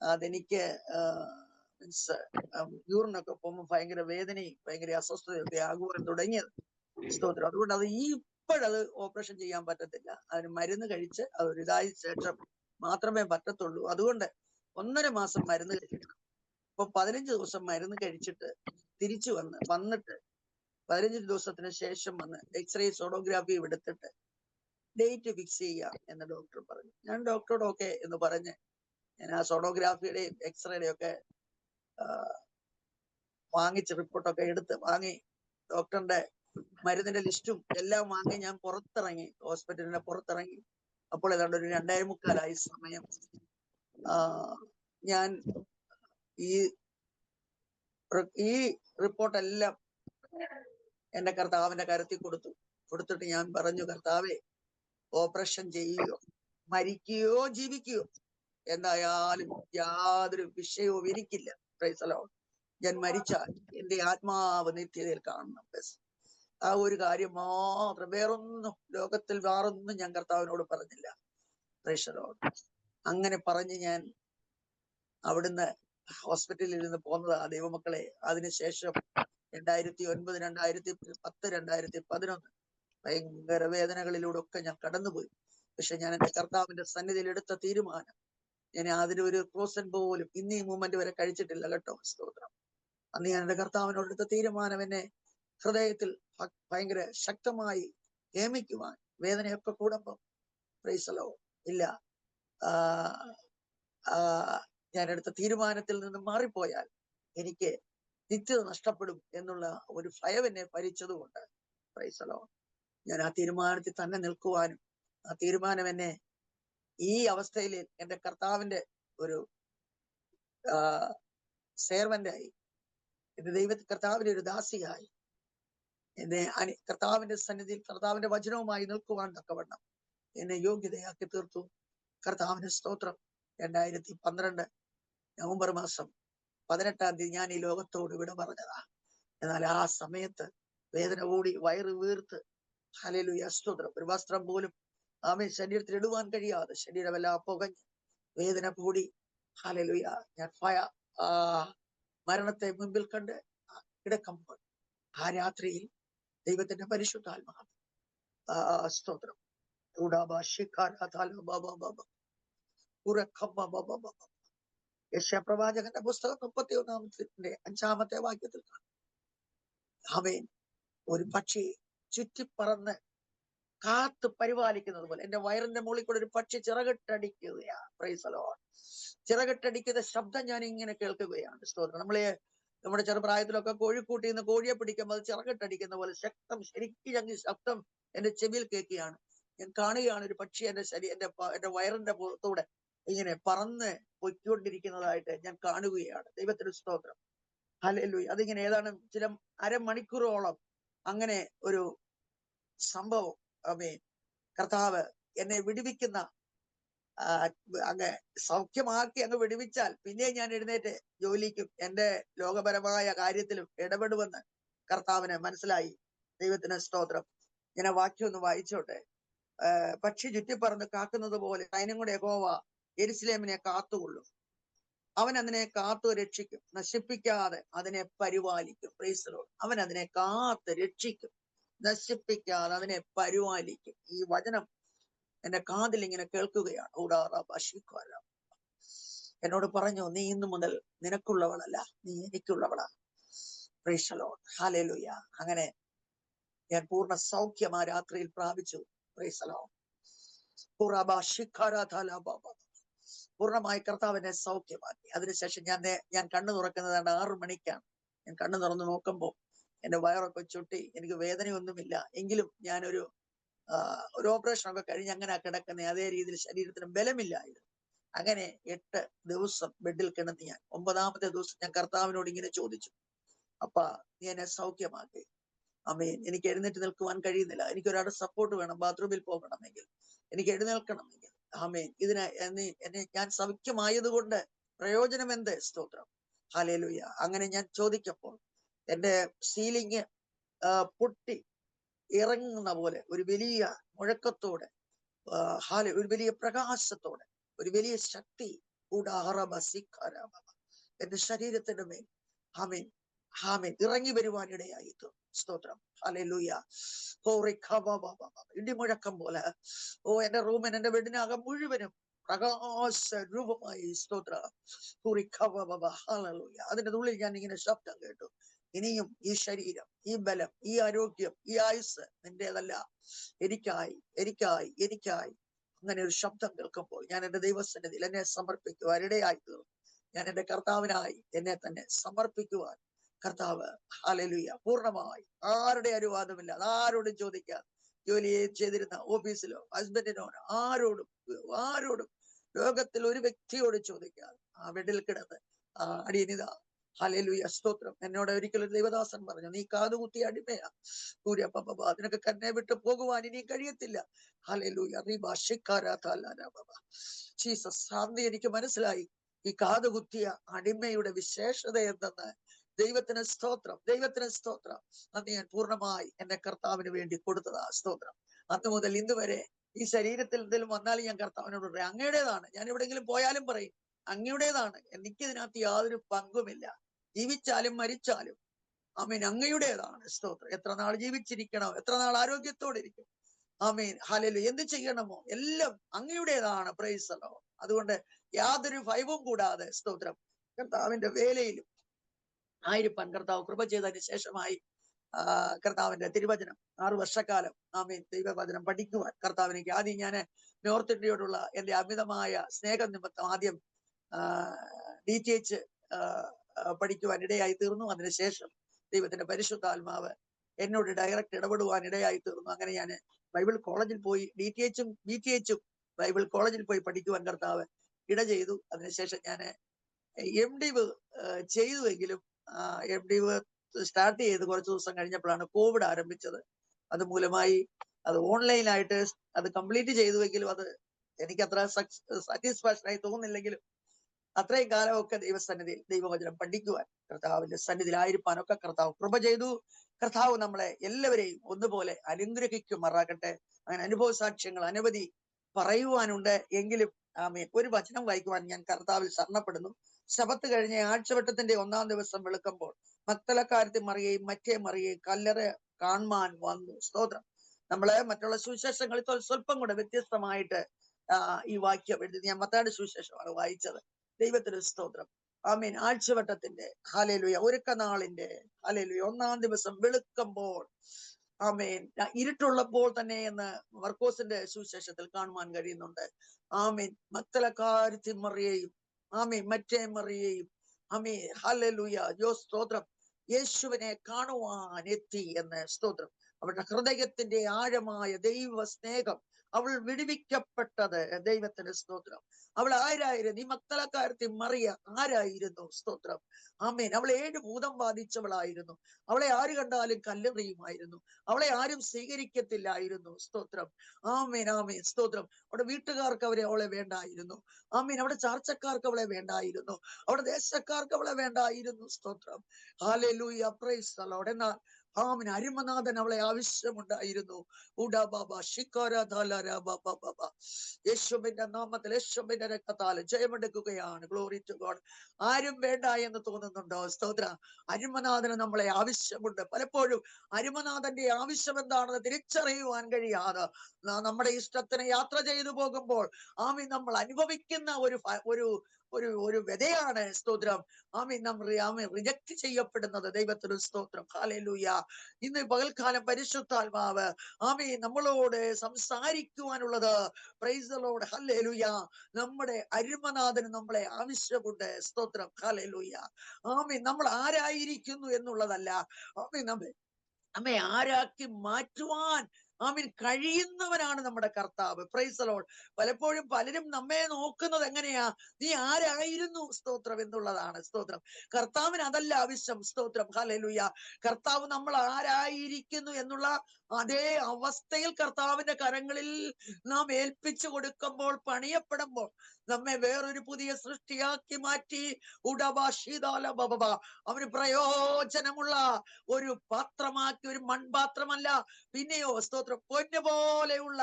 അതെനിക്ക് മീൻസ് യൂറിനൊക്കെ പോകുമ്പോൾ ഭയങ്കര വേദനയും ഭയങ്കര അസ്വസ്ഥതയൊക്കെ ആകുവാൻ തുടങ്ങിയത്. സ്തോത്രം. അതുകൊണ്ട് അത് ഇപ്പോഴത് ഓപ്പറേഷൻ ചെയ്യാൻ പറ്റത്തില്ല. അതിന് മരുന്ന് കഴിച്ച് അതൊരു ഇതായ ശേഷം മാത്രമേ പറ്റത്തുള്ളൂ. അതുകൊണ്ട് 1.5 മാസം മരുന്ന് കഴിക്കണം. ഇപ്പൊ 15 ദിവസം മരുന്ന് കഴിച്ചിട്ട് തിരിച്ചു വന്നിട്ട് 15 ദിവസത്തിന് ശേഷം വന്ന് എക്സ്റേ സോണോഗ്രാഫി എടുത്തിട്ട് ഡേറ്റ് ഫിക്സ് ചെയ്യാം എന്ന് ഡോക്ടർ പറഞ്ഞു. ഞാൻ ഡോക്ടറോട് ഓക്കെ എന്ന് പറഞ്ഞ് ഞാൻ ആ സോണോഗ്രാഫിയുടെയും എക്സ്റേയുടെയും ഒക്കെ വാങ്ങിച്ച് റിപ്പോർട്ടൊക്കെ വാങ്ങി ഡോക്ടറിന്റെ മരുന്നിന്റെ ലിസ്റ്റും എല്ലാം വാങ്ങി ഞാൻ പുറത്തിറങ്ങി, ഹോസ്പിറ്റലിന്റെ പുറത്തിറങ്ങി. അപ്പോൾ ഏതാണ്ട് ഒരു 2:45 സമയം ഞാൻ ഈ റിപ്പോർട്ടെല്ലാം എന്റെ കർത്താവിന്റെ കരുത്തിൽ കൊടുത്തിട്ട് ഞാൻ പറഞ്ഞു, കർത്താവേ, ഓപ്പറേഷൻ ചെയ്യുകയോ മരിക്കുകയോ ജീവിക്കുകയോ എന്തായാലും യാതൊരു വിഷയവും എനിക്കില്ല. Price the Lord. ഞാൻ മരിച്ചാൽ എന്റെ ആത്മാവ് നിത്യതയിൽ കാണണം. ആ ഒരു കാര്യം മാത്രം, വേറൊന്നും ലോകത്തിൽ വേറൊന്നും ഞാൻ കർത്താവിനോട് പറഞ്ഞില്ല. Price the Lord. അങ്ങനെ പറഞ്ഞ് ഞാൻ അവിടുന്ന് ഹോസ്പിറ്റലിൽ നിന്ന് പോന്നതാ ദൈവമക്കളെ. അതിനുശേഷം 2009, 2010, 2011 ഭയങ്കര വേദനകളിലൂടെ ഒക്കെ ഞാൻ കടന്നുപോയി. പക്ഷെ ഞാൻ എന്റെ കർത്താവിന്റെ സന്നിധിയിൽ എടുത്ത തീരുമാനം, ഞാൻ അതിനൊരു ക്രോസൻ പോലും ഇന്ന് ഈ മൂമെന്റ് വരെ കഴിച്ചിട്ടില്ല കേട്ടോ. സ്തോത്രം. അന്ന് ഞാൻ എന്റെ കർത്താവിനോട് എടുത്ത തീരുമാനം എന്നെ ഹൃദയത്തിൽ ഭയങ്കര ശക്തമായി നിയമിക്കുവാൻ. വേദനയൊക്കെ കൂടുമ്പം പ്രൈസലോ ഇല്ല, ഞാൻ എടുത്ത തീരുമാനത്തിൽ നിന്ന് മാറിപ്പോയാൽ എനിക്ക് നിത്യത നഷ്ടപ്പെടും എന്നുള്ള ഒരു ഭയം എന്നെ ഭരിച്ചതുകൊണ്ട് പ്രൈസലോ ഞാൻ ആ തീരുമാനത്തിൽ തന്നെ നിൽക്കുവാനും, ആ തീരുമാനം എന്നെ ഈ അവസ്ഥയിൽ എന്റെ കർത്താവിന്റെ ഒരു സേർവന്റായി, എന്റെ കർത്താവിന്റെ ഒരു ദാസിയായി, എന്നെ കർത്താവിന്റെ സന്നിധിയിൽ കർത്താവിന്റെ വചനവുമായി നിൽക്കുവാൻ തക്കവണ്ണം എന്നെ യോഗ്യതയാക്കി തീർത്തു. കർത്താവിന്റെ സ്തോത്രം. 2012 നവംബർ മാസം 18-ാം തീയതി ഞാൻ ഈ ലോകത്തോട് വിട പറഞ്ഞതാ. എന്നാൽ ആ സമയത്ത് വേദന കൂടി, വയറ് വീർത്ത്, ഹല്ലേലൂയ സ്തോത്രം, ഒരു വസ്ത്രം പോലും ശരീരത്തിൽ ഇടുവാൻ കഴിയാതെ ശരീരമെല്ലാം പുകഞ്ഞ് വേദന കൂടി, ഹല്ലേലൂയ, ഞാൻ മരണത്തെ മുമ്പിൽ കണ്ട് കിടക്കുമ്പോൾ ആ രാത്രിയിൽ ദൈവത്തിന്റെ പരിശുദ്ധാത്മാവ് സ്തോത്രം യശയാപ്രവാചകന്റെ പുസ്തകം 31-ാമത്തെ വാക്യത്തിൽ അവൻ ഒരു പക്ഷി ചുറ്റിപ്പറന്ന് കാത്ത് പരിപാലിക്കുന്നത് പോലെ എന്റെ വയറിന്റെ മുകളിൽ കൂടെ ഒരു പക്ഷി ചിറകിട്ടടിക്കുകയാണ്. Praise the Lord. ചിറകിട്ടടിക്കുന്ന ശബ്ദം ഞാൻ ഇങ്ങനെ കേൾക്കുകയാണ്. സ്തോത്രം. നമ്മുടെ ചെറുപ്രായത്തിലൊക്കെ കോഴിക്കൂട്ടിൽ നിന്ന് കോഴിയെ പിടിക്കുമ്പോൾ അത് ചിറകിട്ടടിക്കുന്ന പോലെ ശരിക്കും ശബ്ദം എന്റെ ചെവിയിൽ കേൾക്കുകയാണ്. ഞാൻ കാണുകയാണ് ഒരു പക്ഷി എന്റെ വയറിന്റെ പുറത്തൂടെ ഇങ്ങനെ പറന്ന് പൊയ്ക്കൊണ്ടിരിക്കുന്നതായിട്ട് ഞാൻ കാണുകയാണ്. ദൈവത്തിന് സ്തോത്രം. ഹല്ലേലൂയ. അതിങ്ങനെ ഏതാണ് ചില അരമണിക്കൂറോളം അങ്ങനെ ഒരു സംഭവം. ആമേൻ. കർത്താവ് എന്നെ വിടുവിക്കുന്ന അങ്ങ് സൗഖ്യമാക്കി അങ്ങ് വിടുവിച്ചാൽ പിന്നെ ഞാൻ എഴുന്നേറ്റ് ജോലിക്കും എന്റെ ലോകപരമായ കാര്യത്തിലും ഇടപെടുമെന്ന് കർത്താവിന് മനസ്സിലായി. ദൈവത്തിന് സ്തോത്രം. ഞാൻ ആ വാക്യം ഒന്ന് വായിച്ചോട്ടെ. പക്ഷി ചുറ്റിപ്പറന്ന് കാക്കുന്നത് പോലെ സൈന്യങ്ങളുടെ യഹോവ യെരൂശലേമിനെ കാത്തുകൊള്ളും. അവൻ അതിനെ കാത്തു രക്ഷിക്കും, നശിപ്പിക്കാതെ അതിനെ പരിപാലിക്കും. Price the Lord. അവൻ അതിനെ കാത്ത് രക്ഷിക്കും, നശിപ്പിക്കാതെ അതിനെ പരിപാലിക്കും. ഈ വചനം എന്റെ കാതിൽ ഇങ്ങനെ കേൾക്കുകയാണ്. എന്നോട് പറഞ്ഞു, നീ ഇന്നു മുതൽ നിനക്കുള്ളവളല്ല, നീ എനിക്കുള്ളവളാ. Praise the Lord. ഹല്ലേലൂയ. അങ്ങനെ ഞാൻ പൂർണ്ണ സൗഖ്യം ആ രാത്രിയിൽ പ്രാപിച്ചു. Praise the Lord. പൂർണ്ണമായി കർത്താവിനെ സൗഖ്യമാക്കി. അതിനുശേഷം ഞാൻ കണ്ണു തുറക്കുന്നത് 6 മണിക്കാണ്. ഞാൻ കണ്ണു തുറന്ന് നോക്കുമ്പോൾ എന്റെ വയറൊക്കെ ചുട്ടി, എനിക്ക് വേദനയൊന്നുമില്ല. എങ്കിലും ഞാനൊരു ഓപ്പറേഷൻ ഒക്കെ കഴിഞ്ഞ് അങ്ങനെ കിടക്കുന്ന അതേ രീതിയിൽ ശരീരത്തിന് ബലമില്ലായിരുന്നു. അങ്ങനെ 8 ദിവസം ബെഡിൽ കിടന്ന് ഞാൻ 9-ാമത്തെ ദിവസം ഞാൻ കർത്താവിനോട് ഇങ്ങനെ ചോദിച്ചു, അപ്പാ നീ എന്നെ സൗഖ്യമാക്കി. ആമേൻ. എനിക്ക് എഴുന്നേറ്റ് നിൽക്കുവാൻ കഴിയുന്നില്ല. എനിക്കൊരാളുടെ സപ്പോർട്ട് വേണം. ബാത്റൂമിൽ പോകണമെങ്കിൽ, എനിക്ക് എഴുന്നേൽക്കണമെങ്കിൽ. ആമേൻ. എന്നെ ഞാൻ സൗഖ്യമായത് കൊണ്ട് പ്രയോജനം എന്ത്? സ്തോത്രം. ഹല്ലേലൂയ. അങ്ങനെ ഞാൻ ചോദിക്കപ്പോൾ എന്റെ സീലിംഗ് പൊട്ടി ഇറങ്ങുന്ന പോലെ ഒരു വലിയ മുഴക്കത്തോടെ, ഒരു വലിയ പ്രകാശത്തോടെ, ഒരു വലിയ ശക്തി എന്റെ ശരീരത്തിന്റെ മേൽ ആമേൻ ആമേൻ ഇറങ്ങി വരുവാൻ ഇടയായി. സ്തോത്രം. ഹല്ലേലൂയ. ഇടിമുഴക്കം പോലെ എന്റെ റൂമിന്, എന്റെ ബെഡിനകം മുഴുവനും പ്രകാശ രൂപമായി. സ്തോത്രം. ഹല്ലേലൂയ. അതിന്റെ ഉള്ളിൽ ഞാൻ ഇങ്ങനെ ശബ്ദം കേട്ടു, ഇനിയും ഈ ശരീരം, ഈ ബലം, ഈ ആരോഗ്യം, ഈ ആയുസ് നിന്റേതല്ല, എനിക്കായി, എനിക്കായി, എനിക്കായി. അങ്ങനെ ഒരു ശബ്ദം കേൾക്കുമ്പോൾ ഞാൻ എന്റെ ദൈവസന്നിധിയിൽ എന്നെ സമർപ്പിക്കുവാൻ ഇടയായി തീർന്നു. ഞാൻ എന്റെ കർത്താവിനായി എന്നെ തന്നെ സമർപ്പിക്കുവാൻ കർത്താവ് ഹല്ലേലൂയ പൂർണ്ണമായി, ആരുടെ അനുവാദമില്ല, ആരോടും ചോദിക്കാതെ, ജോലി ചെയ്തിരുന്ന ഓഫീസിലോ ഹസ്ബൻഡിനോട് ആരോടും ലോകത്തിൽ ഒരു വ്യക്തിയോട് ചോദിക്കാതെ ആ ബെഡിൽ കിടന്ന് അടിയനിത ഹല്ലേലൂയ സ്തോത്രം. എന്നോട് ഒരിക്കലും ദൈവദാസൻ പറഞ്ഞു, നീ കാതുകുത്തിയ അടിമയാ, അതിനൊക്കെ കന്നെ വിട്ട് പോകുവാൻ ഇനി കഴിയത്തില്ല. ഹല്ലേലൂയ. ജീസസ്. അന്ന് എനിക്ക് മനസ്സിലായി ഈ കാതുകുത്തിയ അടിമയുടെ വിശേഷത എന്തെന്ന്. ദൈവത്തിന് സ്തോത്രം, ദൈവത്തിന് സ്തോത്രം. അന്ന് ഞാൻ പൂർണ്ണമായി എന്റെ കർത്താവിന് വേണ്ടി കൊടുത്തതാ. സ്തോത്രം. അന്ന് മുതൽ ഇന്ന് വരെ ഈ ശരീരത്തിൽ എന്തെങ്കിലും വന്നാലും ഞാൻ കർത്താവിനോട് പറയും, അങ്ങയുടേതാണ്. ഞാൻ എവിടെയെങ്കിലും പോയാലും പറയും, അങ്ങയുടേതാണ്, എനിക്കിതിനകത്ത് യാതൊരു പങ്കുമില്ല. ജീവിച്ചാലും മരിച്ചാലും ആമീൻ അങ്ങയുടേതാണ്. സ്തോത്രം. എത്ര നാൾ ജീവിച്ചിരിക്കണോ, എത്ര നാൾ ആരോഗ്യത്തോടെ ഇരിക്കും, ആമീൻ ഹല്ലേലൂയ, എന്ത് ചെയ്യണമോ എല്ലാം അങ്ങയുടേതാണ്. Price the Lord. അതുകൊണ്ട് യാതൊരു ഭയവും കൂടാതെ സ്തോത്രം കർത്താവിന്റെ വേലയിലും ആയിരിക്കാൻ കർത്താവ് കൃപ ചെയ്തതിന് ശേഷമായി കർത്താവിന്റെ തിരുവചനം 6 വർഷക്കാലം ആമീൻ ദൈവവചനം പഠിക്കുവാൻ കർത്താവിനേക്ക് ആദ്യം ഞാൻ നോർത്ത് ഇന്ത്യയോടുള്ള എന്റെ അമിതമായ സ്നേഹം നിമിത്തം ആദ്യം DTH പഠിക്കുവാൻ ഇടയായി തീർന്നു. അതിനുശേഷം ദൈവത്തിന്റെ പരിശുദ്ധാത്മാവ് എന്നോട് ഡയറക്റ്റ് ഇടപെടുവാൻ ഇടയായി തീർന്നു. അങ്ങനെ ഞാൻ ബൈബിൾ കോളേജിൽ പോയി DTH-ഉം BTH-ഉം ബൈബിൾ കോളേജിൽ പോയി പഠിക്കുവാൻ കർത്താവ് ഇട ചെയ്തു. അതിനുശേഷം ഞാൻ MDiv ചെയ്തുവെങ്കിലും MDiv സ്റ്റാർട്ട് ചെയ്ത് കുറച്ച് ദിവസം കഴിഞ്ഞപ്പോഴാണ് കോവിഡ് ആരംഭിച്ചത്. അത് മൂലമായി അത് ഓൺലൈനായിട്ട് അത് കംപ്ലീറ്റ് ചെയ്തുവെങ്കിലും അത് എനിക്ക് അത്ര സാറ്റിസ്ഫാക്ഷൻ ആയി തോന്നുന്നില്ലെങ്കിലും അത്രയും കാലമൊക്കെ ദൈവസന്നിധിയിൽ ദൈവവചനം പഠിക്കുവാൻ കർത്താവിന്റെ സന്നിധിയിലായിരിക്കാനൊക്കെ കർത്താവ് കൃപ ചെയ്തു. കർത്താവ് നമ്മളെ എല്ലാവരെയും ഒന്നുപോലെ അനുഗ്രഹിക്കുമാറാകട്ടെ. അങ്ങനെ അനുഭവ സാക്ഷ്യങ്ങൾ അനവധി പറയുവാനുണ്ട്. എങ്കിലും ആമേൻ ഒരു വചനം വായിക്കുവാൻ ഞാൻ കർത്താവിൽ ശരണപ്പെടുന്നു. ശബത്ത് കഴിഞ്ഞ ആഴ്ചവട്ടത്തിന്റെ 1-ാം ദിവസം വെളുക്കുമ്പോൾ മക്തലക്കാരത്തി മറിയയും മറ്റേ മറിയയും കല്ലറ കാണുവാൻ വന്നു. സ്തോത്രം. നമ്മള് മറ്റുള്ള സുവിശേഷങ്ങളിൽ സ്വല്പം കൂടെ വ്യത്യസ്തമായിട്ട് ഈ വാക്യം എഴുതി. ഞാൻ മത്തായിയുടെ സുവിശേഷമാണ് വായിച്ചത്. ദൈവത്തിന് സ്തോത്രം. ആമീൻ. ആഴ്ചവട്ടത്തിന്റെ ഹല്ലേലൂയ ഒരുക്കനാളിന്റെ ഹല്ലേലൂയ 1-ാം ദിവസം വെളുക്കുമ്പോൾ ആമേൻ ഇരുട്ടുള്ളപ്പോൾ തന്നെ എന്ന് മർക്കോസിന്റെ സുവിശേഷത്തിൽ കാണുവാൻ കഴിയുന്നുണ്ട്. ആമീൻ. മക്തലക്കാരത്തി മറിയയും ആമീൻ മറ്റേ മറിയയും ആമീൻ ഹല്ലേലൂയ സ്തോത്രം യേശുവിനെ കാണുവാൻ എത്തി എന്ന് സ്തോത്രം. അവരുടെ ഹൃദയത്തിന്റെ ആഴമായ ദൈവ സ്നേഹം, അവൾ വിടുവിക്കപ്പെട്ടത്. ദൈവത്തിന് സ്തോത്രം. അവൾ ആരായിരുന്നു? ഈ മക്തലക്കാരത്തി മറിയ ആരായിരുന്നു? സ്തോത്രം. ആമേൻ. അവൾ 7 ഭൂതം ബാധിച്ചവളായിരുന്നു. അവളെ ആര് കണ്ടാലും കല്ലെറിയുമായിരുന്നു. അവളെ ആരും സ്വീകരിക്കത്തില്ലായിരുന്നു. സ്തോത്രം. ആമേൻ ആമേൻ സ്തോത്രം. അവിടെ വീട്ടുകാർക്ക് അവളെ വേണ്ടായിരുന്നു. ആമീൻ. അവിടെ ചാർച്ചക്കാർക്ക് അവളെ വേണ്ടായിരുന്നു. അവിടെ ദേശക്കാർക്ക് അവളെ വേണ്ടായിരുന്നു. സ്തോത്രം. ഹല്ലേലൂയ. Price the Lord. എന്നാൽ ആമീൻ അരുമനാഥൻ അവളെ ആവശ്യമുണ്ടായിരുന്നു. യേശുവിന്റെ നാമത്തിൽ യേശുവിന്റെ രക്തത്താൽ ജയമെടുക്കുകയാണ്. Glory to God. ആരും വേണ്ട എന്ന് തോന്നുന്നുണ്ടോ? സ്തോത്ര. അരുമനാഥന് നമ്മളെ ആവശ്യമുണ്ട്. പലപ്പോഴും അരുമനാഥന്റെ ആവശ്യം എന്താണെന്ന് തിരിച്ചറിയുവാൻ കഴിയാതെ നമ്മുടെ ഇഷ്ടത്തിന് യാത്ര ചെയ്തു പോകുമ്പോൾ ആമീൻ നമ്മൾ അനുഭവിക്കുന്ന ഒരു വ്യതയാണ്. സ്തോത്രം. ആമീൻ ആമീൻ റിജക്ട് ചെയ്യപ്പെടുന്നത്. ദൈവത്തിന് സ്തോത്രം. ഹല്ലേലൂയ. ഇന്ന് പകൽക്കാലം പരിശുദ്ധാത്മാവ് ആമീൻ നമ്മളോട് സംസാരിക്കുവാനുള്ളത് പ്രൈസ് ദി ലോർഡ്. ഹല്ലേലൂയ. നമ്മുടെ അരുമനാഥന് നമ്മളെ ആവശ്യമുണ്ട്. സ്തോത്രം. ഹല്ലേലൂയ. ആമീൻ നമ്മൾ ആരായിരിക്കുന്നു എന്നുള്ളതല്ല, ആമീൻ നമ്മെ ആരാക്കി മാറ്റുവാൻ ആമീൻ കഴിയുന്നവനാണ് നമ്മുടെ കർത്താവ്. Price the Lord. പലപ്പോഴും പലരും നമ്മെ നോക്കുന്നത് എങ്ങനെയാ? നീ ആരായിരുന്നു സ്തോത്രം എന്നുള്ളതാണ്. സ്തോത്രം. കർത്താവിന് അതല്ല ആവശ്യം. സ്തോത്രം. ഹല്ലേലൂയ. കർത്താവ് നമ്മൾ ആരായിരിക്കുന്നു എന്നുള്ള അതേ അവസ്ഥയിൽ കർത്താവിന്റെ കരങ്ങളിൽ നാം ഏൽപ്പിച്ചു കൊടുക്കുമ്പോൾ, പണിയപ്പെടുമ്പോൾ നമ്മെ വേറൊരു പുതിയ സൃഷ്ടിയാക്കി മാറ്റി അവന് പ്രയോജനമുള്ള ഒരു പാത്രമാക്കി, ഒരു മൺപാത്രമല്ല, പിന്നെയോ സ്തോത്രം പൊന്നു പോലെയുള്ള